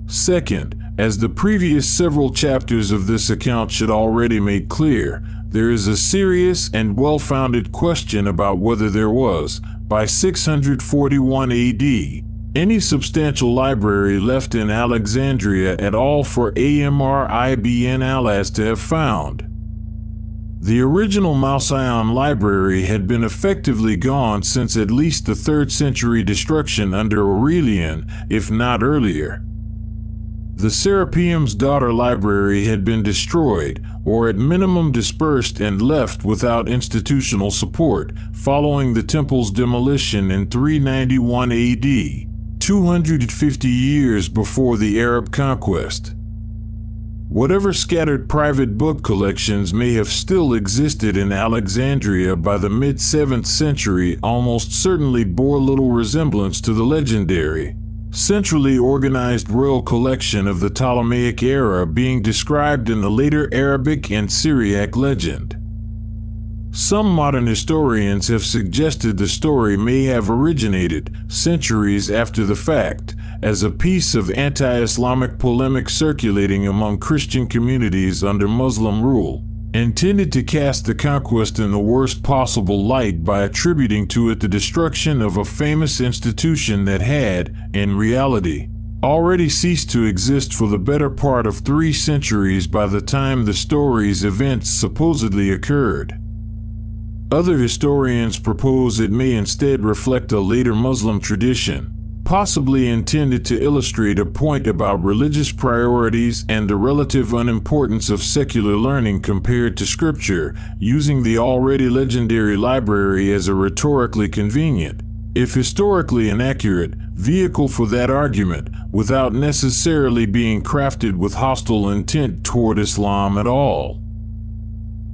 Second, as the previous several chapters of this account should already make clear, there is a serious and well-founded question about whether there was, by 641 AD, any substantial library left in Alexandria at all for Amr ibn al-As to have found. The original Mausaeon library had been effectively gone since at least the 3rd century destruction under Aurelian, if not earlier. The Serapeum's daughter library had been destroyed, or at minimum dispersed and left without institutional support, following the temple's demolition in 391 AD, 250 years before the Arab conquest. Whatever scattered private book collections may have still existed in Alexandria by the mid-7th century almost certainly bore little resemblance to the legendary, centrally organized royal collection of the Ptolemaic era being described in the later Arabic and Syriac legend. Some modern historians have suggested the story may have originated, centuries after the fact, as a piece of anti-Islamic polemic circulating among Christian communities under Muslim rule, intended to cast the conquest in the worst possible light by attributing to it the destruction of a famous institution that had, in reality, already ceased to exist for the better part of 3 centuries by the time the story's events supposedly occurred. Other historians propose it may instead reflect a later Muslim tradition, possibly intended to illustrate a point about religious priorities and the relative unimportance of secular learning compared to scripture, using the already legendary library as a rhetorically convenient, if historically inaccurate, vehicle for that argument, without necessarily being crafted with hostile intent toward Islam at all.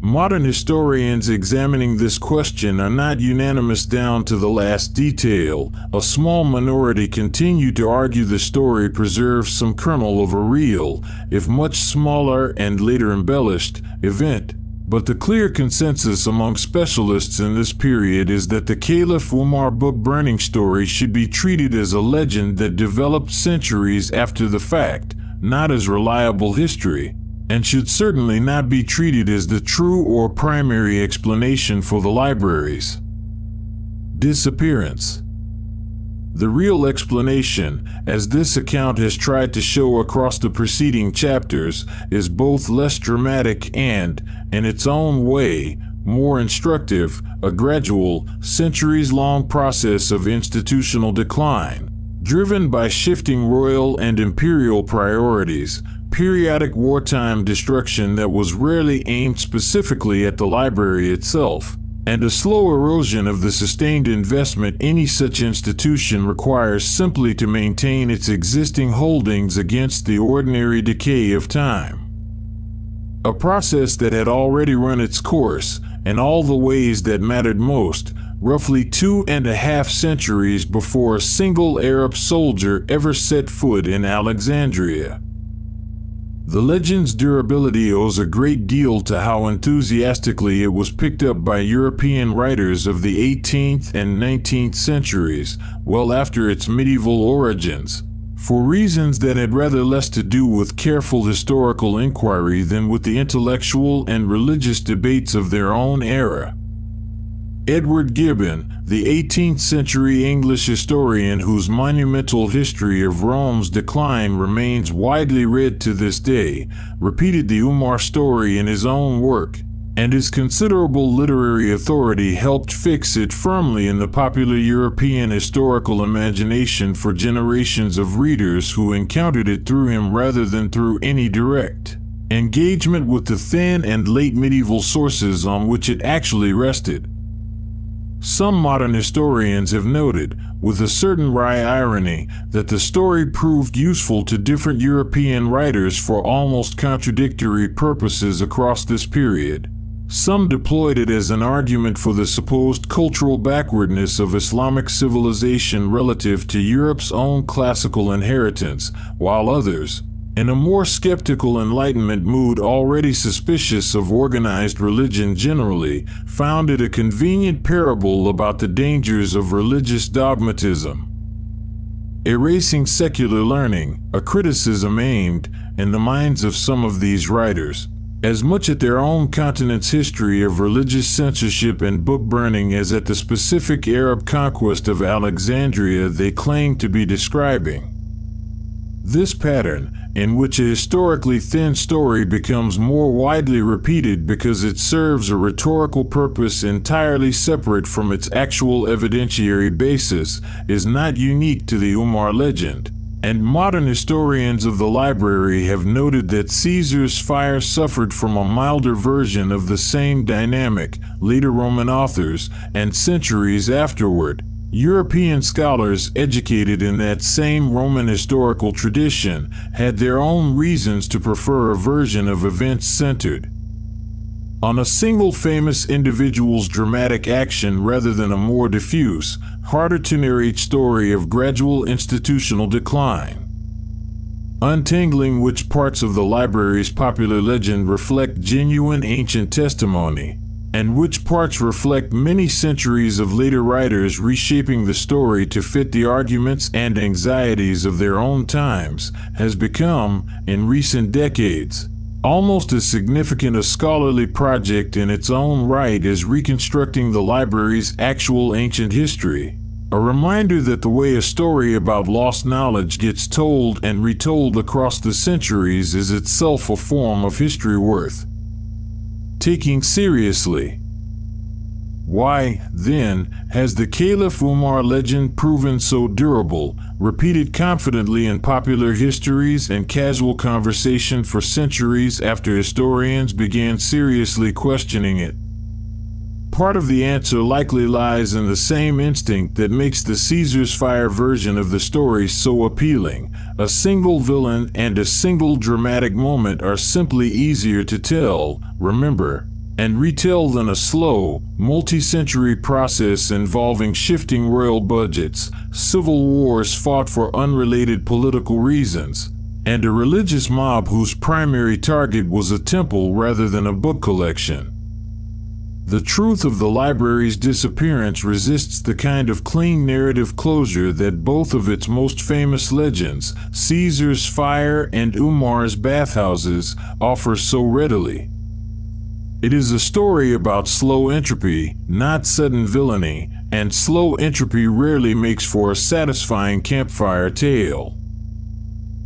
Modern historians examining this question are not unanimous down to the last detail. A small minority continue to argue the story preserves some kernel of a real, if much smaller and later embellished, event, But the clear consensus among specialists in this period is that the Caliph Umar book burning story should be treated as a legend that developed centuries after the fact, not as reliable history, and should certainly not be treated as the true or primary explanation for the library's disappearance. The real explanation, as this account has tried to show across the preceding chapters, is both less dramatic and, in its own way, more instructive, a gradual, centuries-long process of institutional decline, driven by shifting royal and imperial priorities, periodic wartime destruction that was rarely aimed specifically at the library itself, and a slow erosion of the sustained investment any such institution requires simply to maintain its existing holdings against the ordinary decay of time. A process that had already run its course, in all the ways that mattered most, roughly 2.5 centuries before a single Arab soldier ever set foot in Alexandria. The legend's durability owes a great deal to how enthusiastically it was picked up by European writers of the 18th and 19th centuries, well after its medieval origins, for reasons that had rather less to do with careful historical inquiry than with the intellectual and religious debates of their own era. Edward Gibbon, the 18th century English historian whose monumental history of Rome's decline remains widely read to this day, repeated the Umar story in his own work, and his considerable literary authority helped fix it firmly in the popular European historical imagination for generations of readers who encountered it through him rather than through any direct engagement with the thin and late medieval sources on which it actually rested. Some modern historians have noted, with a certain wry irony, that the story proved useful to different European writers for almost contradictory purposes across this period. Some deployed it as an argument for the supposed cultural backwardness of Islamic civilization relative to Europe's own classical inheritance, while others, in a more skeptical Enlightenment mood already suspicious of organized religion generally, found it a convenient parable about the dangers of religious dogmatism. Erasing secular learning, a criticism aimed, in the minds of some of these writers, as much at their own continent's history of religious censorship and book burning as at the specific Arab conquest of Alexandria they claim to be describing. This pattern, in which a historically thin story becomes more widely repeated because it serves a rhetorical purpose entirely separate from its actual evidentiary basis, is not unique to the Umar legend, and modern historians of the library have noted that Caesar's fire suffered from a milder version of the same dynamic. Later Roman authors, and centuries afterward, European scholars educated in that same Roman historical tradition had their own reasons to prefer a version of events centered on a single famous individual's dramatic action rather than a more diffuse, harder to narrate story of gradual institutional decline. Untangling which parts of the library's popular legend reflect genuine ancient testimony, and which parts reflect many centuries of later writers reshaping the story to fit the arguments and anxieties of their own times, has become, in recent decades, almost as significant a scholarly project in its own right as reconstructing the library's actual ancient history. A reminder that the way a story about lost knowledge gets told and retold across the centuries is itself a form of history worth taking seriously. Why, then, has the Caliph Umar legend proven so durable, repeated confidently in popular histories and casual conversation for centuries after historians began seriously questioning it? Part of the answer likely lies in the same instinct that makes the Caesar's fire version of the story so appealing. A single villain and a single dramatic moment are simply easier to tell, remember, and retell than a slow, multi-century process involving shifting royal budgets, civil wars fought for unrelated political reasons, and a religious mob whose primary target was a temple rather than a book collection. The truth of the library's disappearance resists the kind of clean narrative closure that both of its most famous legends, Caesar's fire and Umar's bathhouses, offer so readily. It is a story about slow entropy, not sudden villainy, and slow entropy rarely makes for a satisfying campfire tale.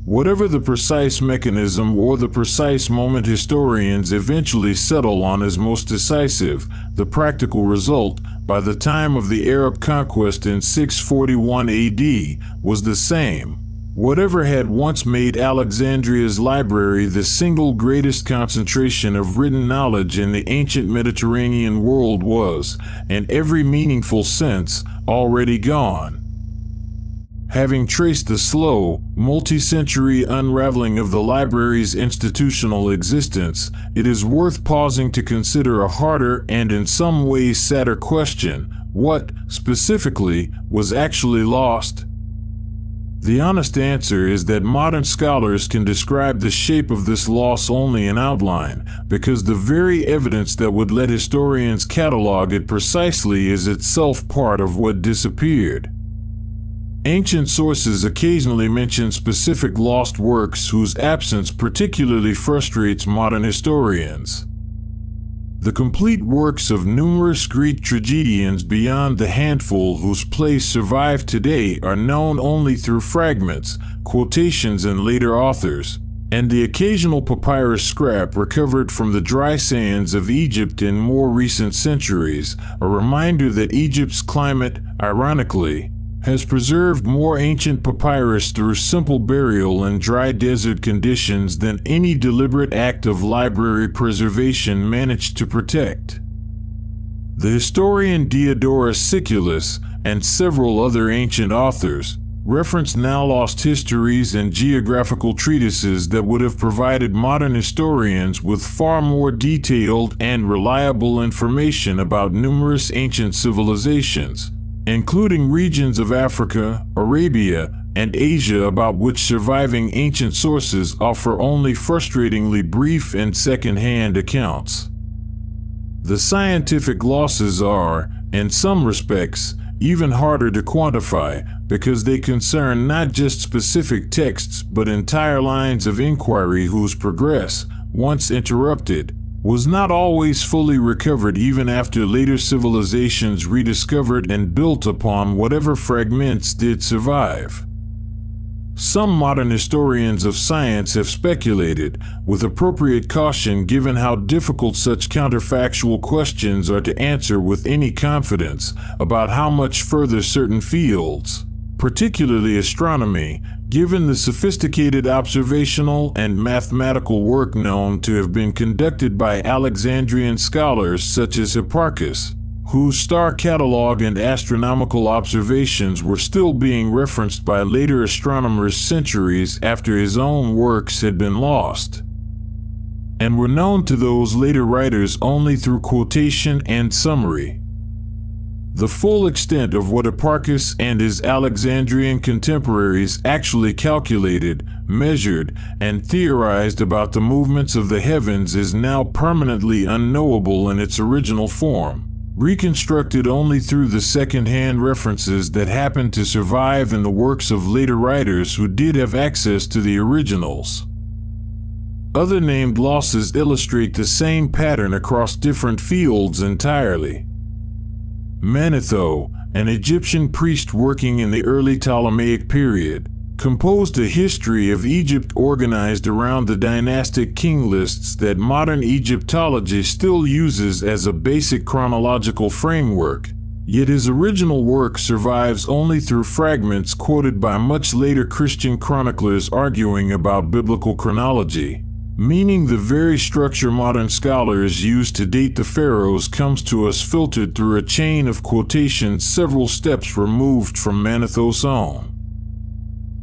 Whatever the precise mechanism or the precise moment historians eventually settle on as most decisive, the practical result, by the time of the Arab conquest in 641 AD, was the same. Whatever had once made Alexandria's library the single greatest concentration of written knowledge in the ancient Mediterranean world was, in every meaningful sense, already gone. Having traced the slow, multi-century unraveling of the library's institutional existence, it is worth pausing to consider a harder and in some ways sadder question: what, specifically, was actually lost? The honest answer is that modern scholars can describe the shape of this loss only in outline, because the very evidence that would let historians catalog it precisely is itself part of what disappeared. Ancient sources occasionally mention specific lost works whose absence particularly frustrates modern historians. The complete works of numerous Greek tragedians beyond the handful whose plays survive today are known only through fragments, quotations, and later authors, and the occasional papyrus scrap recovered from the dry sands of Egypt in more recent centuries, a reminder that Egypt's climate, ironically, has preserved more ancient papyrus through simple burial in dry desert conditions than any deliberate act of library preservation managed to protect. The historian Diodorus Siculus and several other ancient authors reference now-lost histories and geographical treatises that would have provided modern historians with far more detailed and reliable information about numerous ancient civilizations, including regions of Africa, Arabia, and Asia about which surviving ancient sources offer only frustratingly brief and second-hand accounts. The scientific losses are, in some respects, even harder to quantify because they concern not just specific texts but entire lines of inquiry whose progress, once interrupted, was not always fully recovered even after later civilizations rediscovered and built upon whatever fragments did survive. Some modern historians of science have speculated, with appropriate caution given how difficult such counterfactual questions are to answer with any confidence, about how much further certain fields, particularly astronomy, given the sophisticated observational and mathematical work known to have been conducted by Alexandrian scholars such as Hipparchus, whose star catalogue and astronomical observations were still being referenced by later astronomers centuries after his own works had been lost, and were known to those later writers only through quotation and summary. The full extent of what Hipparchus and his Alexandrian contemporaries actually calculated, measured, and theorized about the movements of the heavens is now permanently unknowable in its original form, reconstructed only through the second-hand references that happen to survive in the works of later writers who did have access to the originals. Other named losses illustrate the same pattern across different fields entirely. Manetho, an Egyptian priest working in the early Ptolemaic period, composed a history of Egypt organized around the dynastic king lists that modern Egyptology still uses as a basic chronological framework, yet his original work survives only through fragments quoted by much later Christian chroniclers arguing about biblical chronology, meaning the very structure modern scholars use to date the pharaohs comes to us filtered through a chain of quotations several steps removed from Manetho's own.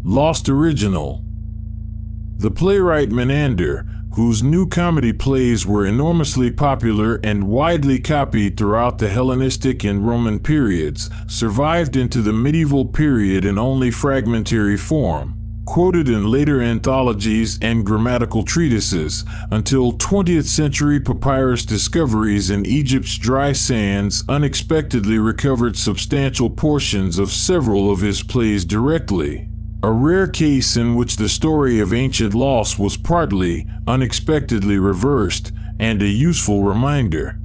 Lost original. The playwright Menander, whose new comedy plays were enormously popular and widely copied throughout the Hellenistic and Roman periods, survived into the medieval period in only fragmentary form, quoted in later anthologies and grammatical treatises, until 20th century papyrus discoveries in Egypt's dry sands unexpectedly recovered substantial portions of several of his plays directly. A rare case in which the story of ancient loss was partly, unexpectedly reversed, and a useful reminder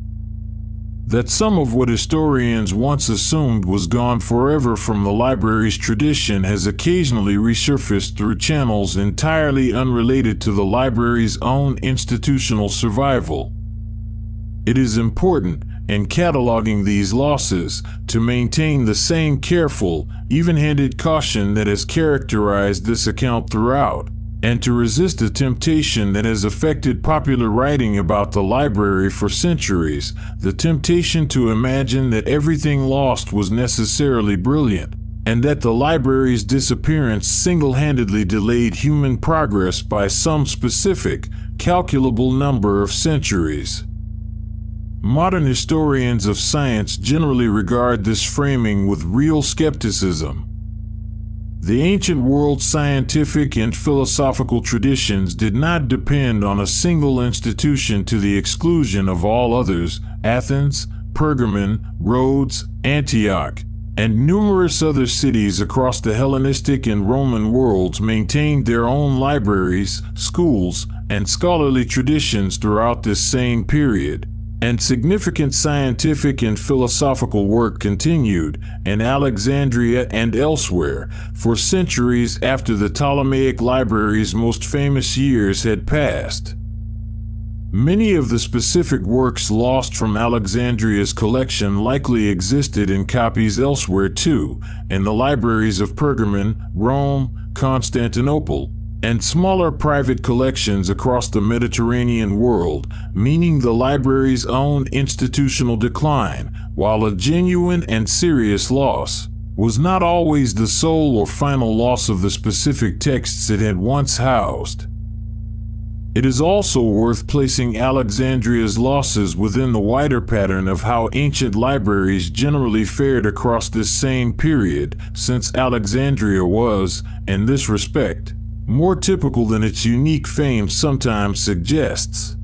that some of what historians once assumed was gone forever from the library's tradition has occasionally resurfaced through channels entirely unrelated to the library's own institutional survival. It is important, in cataloging these losses, to maintain the same careful, even-handed caution that has characterized this account throughout, and to resist a temptation that has affected popular writing about the library for centuries, the temptation to imagine that everything lost was necessarily brilliant, and that the library's disappearance single-handedly delayed human progress by some specific, calculable number of centuries. Modern historians of science generally regard this framing with real skepticism. The ancient world's scientific and philosophical traditions did not depend on a single institution to the exclusion of all others. Athens, Pergamon, Rhodes, Antioch, and numerous other cities across the Hellenistic and Roman worlds maintained their own libraries, schools, and scholarly traditions throughout this same period. And significant scientific and philosophical work continued, in Alexandria and elsewhere, for centuries after the Ptolemaic library's most famous years had passed. Many of the specific works lost from Alexandria's collection likely existed in copies elsewhere too, in the libraries of Pergamon, Rome, Constantinople, and smaller private collections across the Mediterranean world, meaning the library's own institutional decline, while a genuine and serious loss, was not always the sole or final loss of the specific texts it had once housed. It is also worth placing Alexandria's losses within the wider pattern of how ancient libraries generally fared across this same period, since Alexandria was, in this respect, more typical than its unique fame sometimes suggests.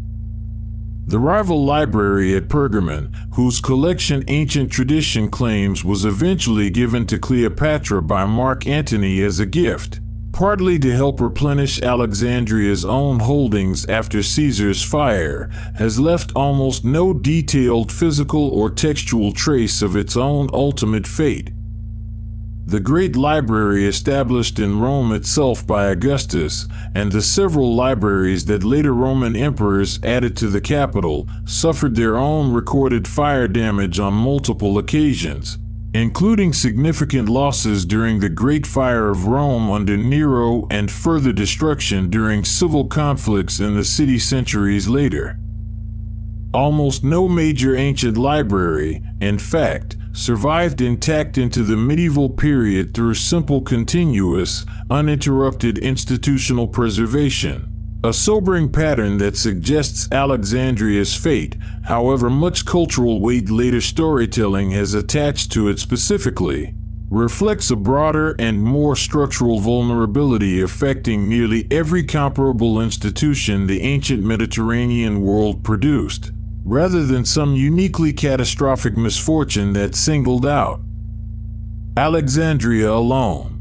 The rival library at Pergamon, whose collection ancient tradition claims was eventually given to Cleopatra by Mark Antony as a gift, partly to help replenish Alexandria's own holdings after Caesar's fire, has left almost no detailed physical or textual trace of its own ultimate fate. The great library established in Rome itself by Augustus, and the several libraries that later Roman emperors added to the capital, suffered their own recorded fire damage on multiple occasions, including significant losses during the Great Fire of Rome under Nero and further destruction during civil conflicts in the city centuries later. Almost no major ancient library, in fact, survived intact into the medieval period through simple, continuous, uninterrupted institutional preservation, a sobering pattern that suggests Alexandria's fate, however much cultural weight later storytelling has attached to it specifically, reflects a broader and more structural vulnerability affecting nearly every comparable institution the ancient Mediterranean world produced, rather than some uniquely catastrophic misfortune that singled out Alexandria alone.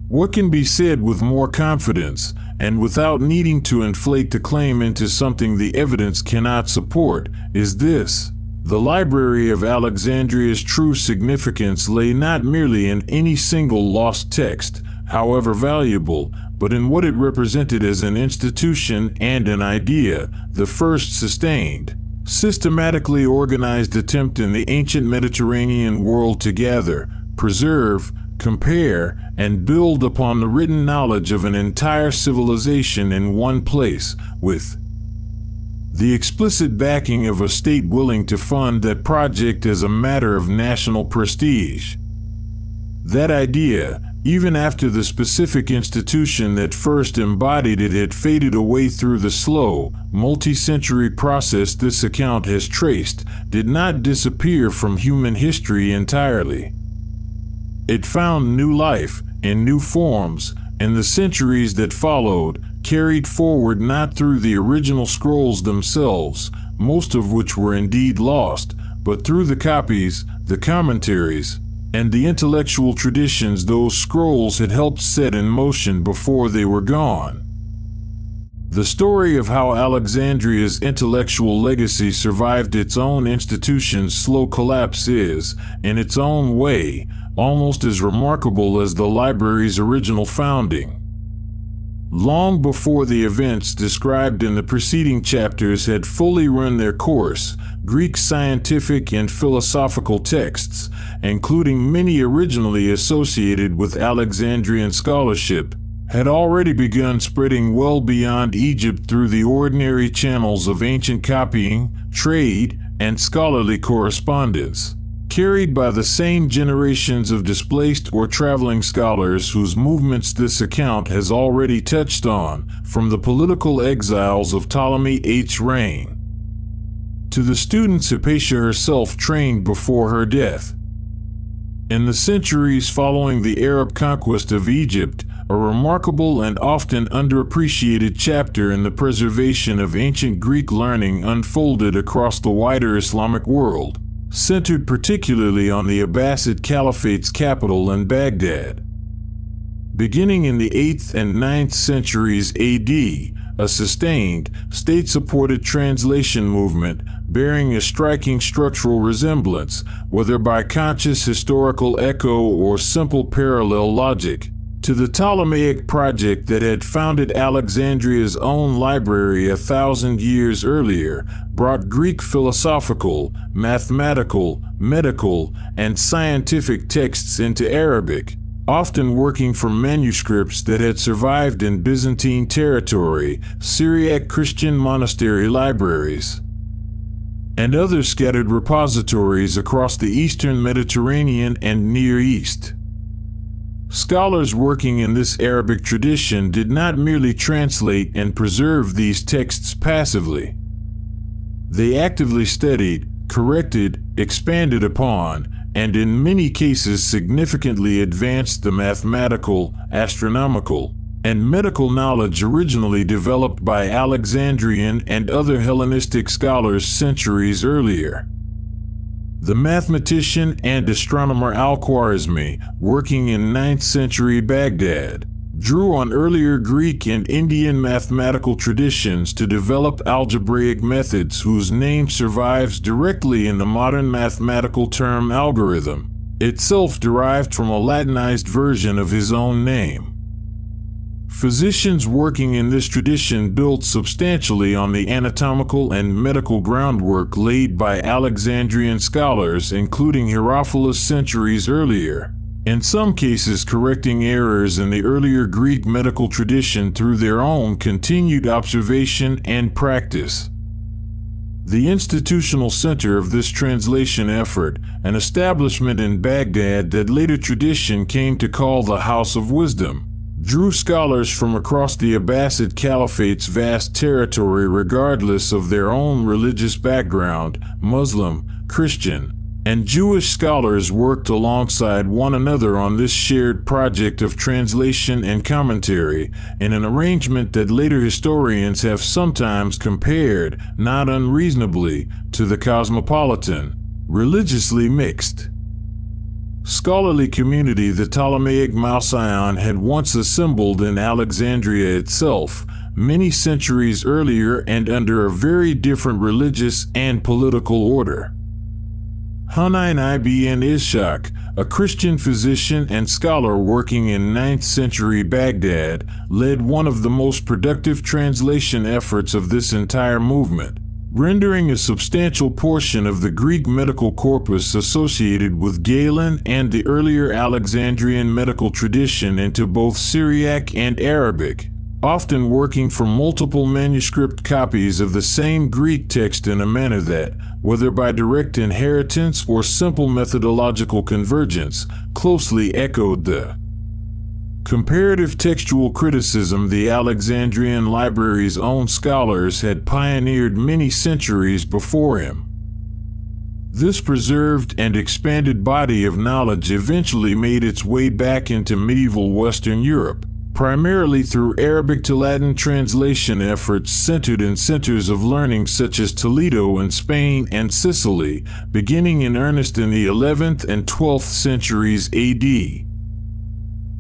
What can be said with more confidence, and without needing to inflate the claim into something the evidence cannot support, is this: the Library of Alexandria's true significance lay not merely in any single lost text, however valuable, but in what it represented as an institution and an idea, the first sustained, systematically organized attempt in the ancient Mediterranean world to gather, preserve, compare, and build upon the written knowledge of an entire civilization in one place, with the explicit backing of a state willing to fund that project as a matter of national prestige. That idea, even after the specific institution that first embodied it had faded away through the slow, multi-century process this account has traced, did not disappear from human history entirely. It found new life, in new forms, and the centuries that followed carried forward not through the original scrolls themselves, most of which were indeed lost, but through the copies, the commentaries, and the intellectual traditions those scrolls had helped set in motion before they were gone. The story of how Alexandria's intellectual legacy survived its own institution's slow collapse is, in its own way, almost as remarkable as the library's original founding. Long before the events described in the preceding chapters had fully run their course, Greek scientific and philosophical texts, including many originally associated with Alexandrian scholarship, had already begun spreading well beyond Egypt through the ordinary channels of ancient copying, trade, and scholarly correspondence, carried by the same generations of displaced or traveling scholars whose movements this account has already touched on, from the political exiles of Ptolemy I's reign to the students Hypatia herself trained before her death. In the centuries following the Arab conquest of Egypt, a remarkable and often underappreciated chapter in the preservation of ancient Greek learning unfolded across the wider Islamic world, centered particularly on the Abbasid Caliphate's capital in Baghdad. Beginning in the 8th and 9th centuries AD, a sustained, state-supported translation movement bearing a striking structural resemblance, whether by conscious historical echo or simple parallel logic, to the Ptolemaic project that had founded Alexandria's own library 1,000 years earlier, brought Greek philosophical, mathematical, medical, and scientific texts into Arabic, often working from manuscripts that had survived in Byzantine territory, Syriac Christian monastery libraries, and other scattered repositories across the Eastern Mediterranean and Near East. Scholars working in this Arabic tradition did not merely translate and preserve these texts passively. They actively studied, corrected, expanded upon, and in many cases significantly advanced the mathematical, astronomical, and medical knowledge originally developed by Alexandrian and other Hellenistic scholars centuries earlier. The mathematician and astronomer Al-Khwarizmi, working in 9th century Baghdad, drew on earlier Greek and Indian mathematical traditions to develop algebraic methods whose name survives directly in the modern mathematical term algorithm, itself derived from a Latinized version of his own name. Physicians working in this tradition built substantially on the anatomical and medical groundwork laid by Alexandrian scholars, including Theophilus centuries earlier, in some cases correcting errors in the earlier Greek medical tradition through their own continued observation and practice. The institutional center of this translation effort, an establishment in Baghdad that later tradition came to call the House of Wisdom, drew scholars from across the Abbasid Caliphate's vast territory regardless of their own religious background. Muslim, Christian, and Jewish scholars worked alongside one another on this shared project of translation and commentary, in an arrangement that later historians have sometimes compared, not unreasonably, to the cosmopolitan, religiously mixed scholarly community the Ptolemaic Malsion had once assembled in Alexandria itself, many centuries earlier and under a very different religious and political order. Hunayn ibn Ishaq, a Christian physician and scholar working in 9th century Baghdad, led one of the most productive translation efforts of this entire movement, rendering a substantial portion of the Greek medical corpus associated with Galen and the earlier Alexandrian medical tradition into both Syriac and Arabic, often working from multiple manuscript copies of the same Greek text in a manner that, whether by direct inheritance or simple methodological convergence, closely echoed the comparative textual criticism the Alexandrian library's own scholars had pioneered many centuries before him. This preserved and expanded body of knowledge eventually made its way back into medieval Western Europe, primarily through Arabic to Latin translation efforts centered in centers of learning such as Toledo in Spain and Sicily, beginning in earnest in the 11th and 12th centuries AD.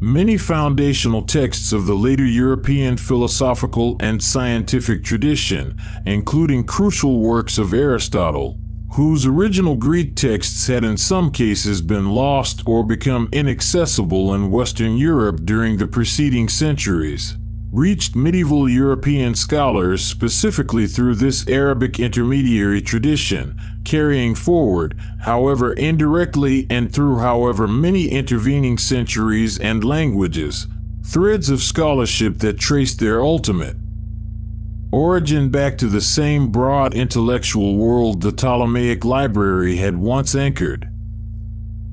Many foundational texts of the later European philosophical and scientific tradition, including crucial works of Aristotle, whose original Greek texts had in some cases been lost or become inaccessible in Western Europe during the preceding centuries, reached medieval European scholars specifically through this Arabic intermediary tradition, carrying forward, however indirectly and through however many intervening centuries and languages, threads of scholarship that traced their ultimate origin back to the same broad intellectual world the Ptolemaic library had once anchored.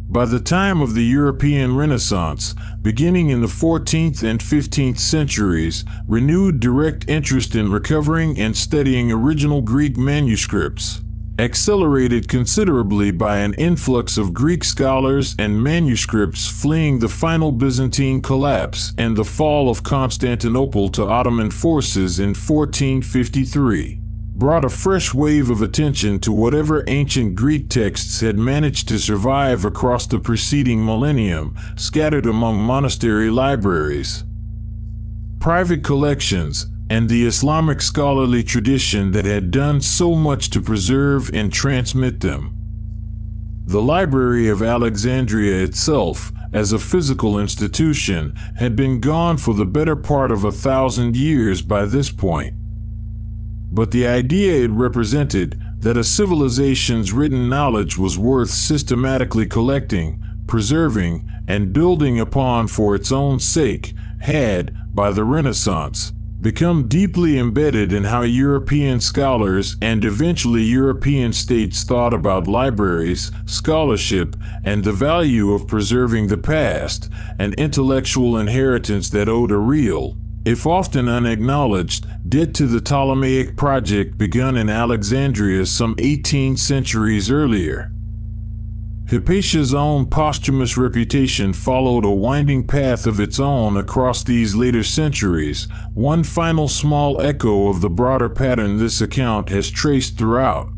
By the time of the European Renaissance, beginning in the 14th and 15th centuries, renewed direct interest in recovering and studying original Greek manuscripts, accelerated considerably by an influx of Greek scholars and manuscripts fleeing the final Byzantine collapse and the fall of Constantinople to Ottoman forces in 1453, brought a fresh wave of attention to whatever ancient Greek texts had managed to survive across the preceding millennium, scattered among monastery libraries, private collections, and the Islamic scholarly tradition that had done so much to preserve and transmit them. The Library of Alexandria itself, as a physical institution, had been gone for the better part of 1,000 years by this point. But the idea it represented, that a civilization's written knowledge was worth systematically collecting, preserving, and building upon for its own sake, had, by the Renaissance, become deeply embedded in how European scholars and eventually European states thought about libraries, scholarship, and the value of preserving the past, an intellectual inheritance that owed a real, if often unacknowledged, debt to the Ptolemaic project begun in Alexandria some 18 centuries earlier. Hypatia's own posthumous reputation followed a winding path of its own across these later centuries, one final small echo of the broader pattern this account has traced throughout.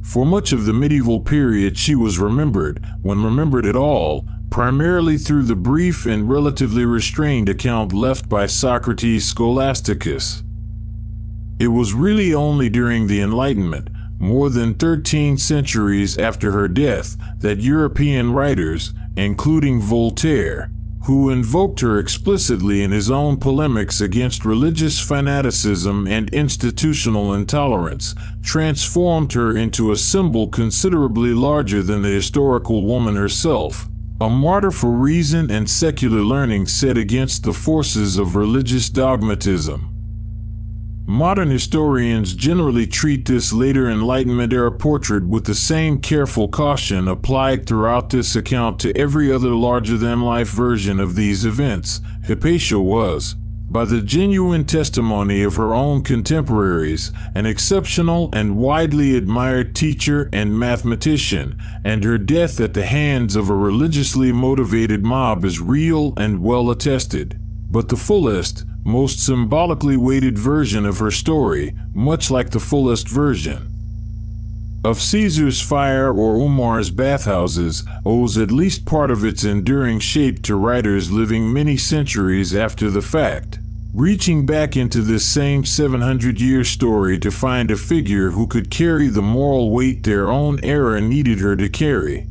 For much of the medieval period she was remembered, when remembered at all, primarily through the brief and relatively restrained account left by Socrates Scholasticus. It was really only during the Enlightenment, more than 13 centuries after her death, that European writers, including Voltaire, who invoked her explicitly in his own polemics against religious fanaticism and institutional intolerance, transformed her into a symbol considerably larger than the historical woman herself, a martyr for reason and secular learning set against the forces of religious dogmatism. Modern historians generally treat this later Enlightenment era portrait with the same careful caution applied throughout this account to every other larger-than-life version of these events. Hypatia was, by the genuine testimony of her own contemporaries, an exceptional and widely admired teacher and mathematician, and her death at the hands of a religiously motivated mob is real and well attested. But the fullest, most symbolically weighted version of her story, much like the fullest version of Caesar's fire or Umar's bathhouses, owes at least part of its enduring shape to writers living many centuries after the fact, reaching back into this same 700-year story to find a figure who could carry the moral weight their own era needed her to carry.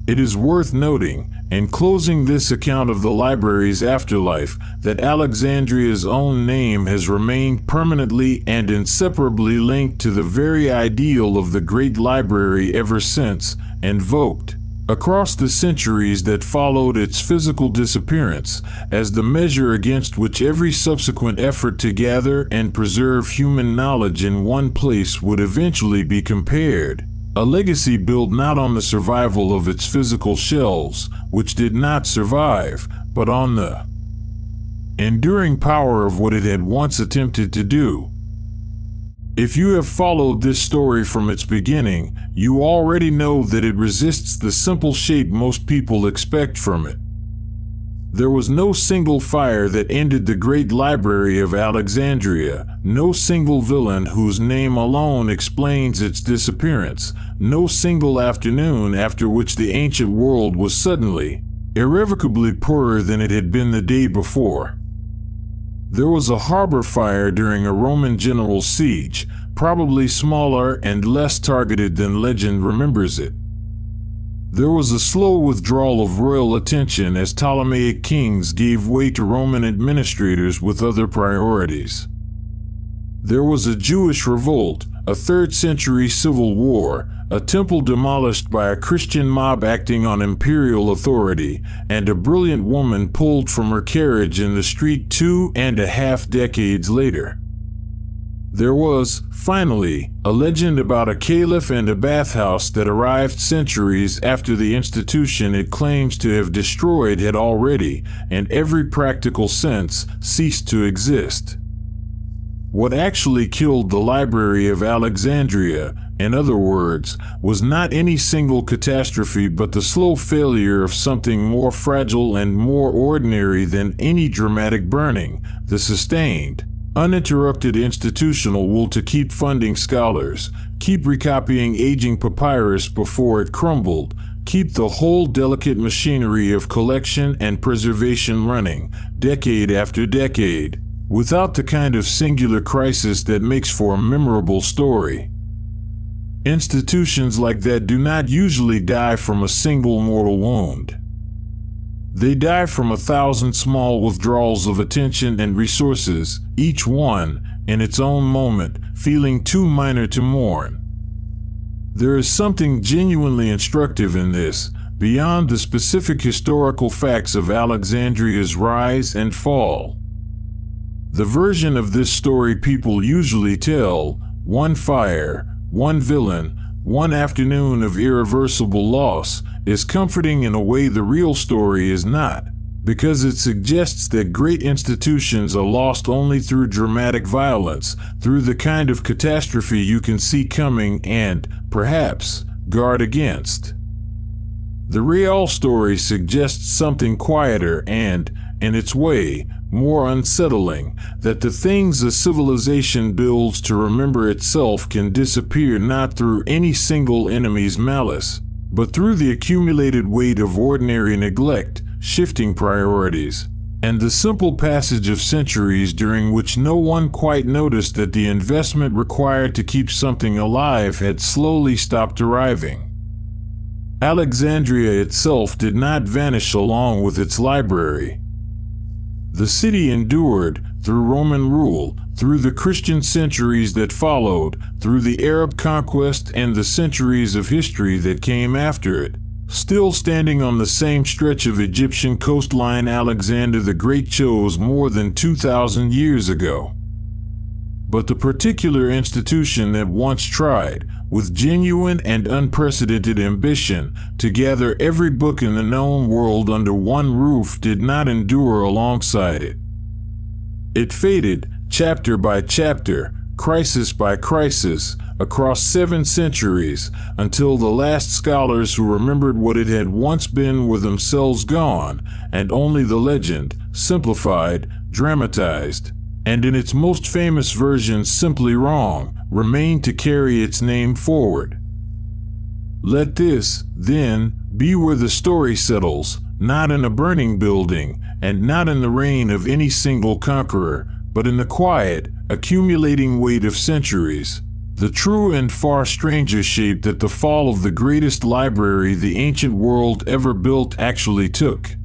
It is worth noting, in closing this account of the library's afterlife, that Alexandria's own name has remained permanently and inseparably linked to the very ideal of the great library ever since, invoked, across the centuries that followed its physical disappearance, as the measure against which every subsequent effort to gather and preserve human knowledge in one place would eventually be compared. A legacy built not on the survival of its physical shelves, which did not survive, but on the enduring power of what it had once attempted to do. If you have followed this story from its beginning, you already know that it resists the simple shape most people expect from it. There was no single fire that ended the great Library of Alexandria, no single villain whose name alone explains its disappearance, no single afternoon after which the ancient world was suddenly, irrevocably poorer than it had been the day before. There was a harbor fire during a Roman general's siege, probably smaller and less targeted than legend remembers it. There was a slow withdrawal of royal attention as Ptolemaic kings gave way to Roman administrators with other priorities. There was a Jewish revolt, a 3rd century civil war, a temple demolished by a Christian mob acting on imperial authority, and a brilliant woman pulled from her carriage in the street 2.5 decades later. There was, finally, a legend about a caliph and a bathhouse that arrived centuries after the institution it claims to have destroyed had already, in every practical sense, ceased to exist. What actually killed the Library of Alexandria, in other words, was not any single catastrophe but the slow failure of something more fragile and more ordinary than any dramatic burning, the sustained, uninterrupted institutional will to keep funding scholars, keep recopying aging papyrus before it crumbled, keep the whole delicate machinery of collection and preservation running, decade after decade, without the kind of singular crisis that makes for a memorable story. Institutions like that do not usually die from a single mortal wound. They die from 1,000 small withdrawals of attention and resources, each one, in its own moment, feeling too minor to mourn. There is something genuinely instructive in this, beyond the specific historical facts of Alexandria's rise and fall. The version of this story people usually tell, one fire, one villain, one afternoon of irreversible loss, is comforting in a way the real story is not, because it suggests that great institutions are lost only through dramatic violence, through the kind of catastrophe you can see coming and, perhaps, guard against. The real story suggests something quieter and, in its way, more unsettling, that the things a civilization builds to remember itself can disappear not through any single enemy's malice, but through the accumulated weight of ordinary neglect, shifting priorities, and the simple passage of centuries during which no one quite noticed that the investment required to keep something alive had slowly stopped arriving. Alexandria itself did not vanish along with its library. The city endured, through Roman rule, through the Christian centuries that followed, through the Arab conquest and the centuries of history that came after it, still standing on the same stretch of Egyptian coastline Alexander the Great chose more than 2,000 years ago. But the particular institution that once tried, with genuine and unprecedented ambition, to gather every book in the known world under one roof did not endure alongside it. It faded, chapter by chapter, crisis by crisis, across 7 centuries, until the last scholars who remembered what it had once been were themselves gone, and only the legend, simplified, dramatized, and in its most famous version simply wrong, remained to carry its name forward. Let this, then, be where the story settles, not in a burning building, and not in the reign of any single conqueror, but in the quiet, accumulating weight of centuries, the true and far stranger shape that the fall of the greatest library the ancient world ever built actually took.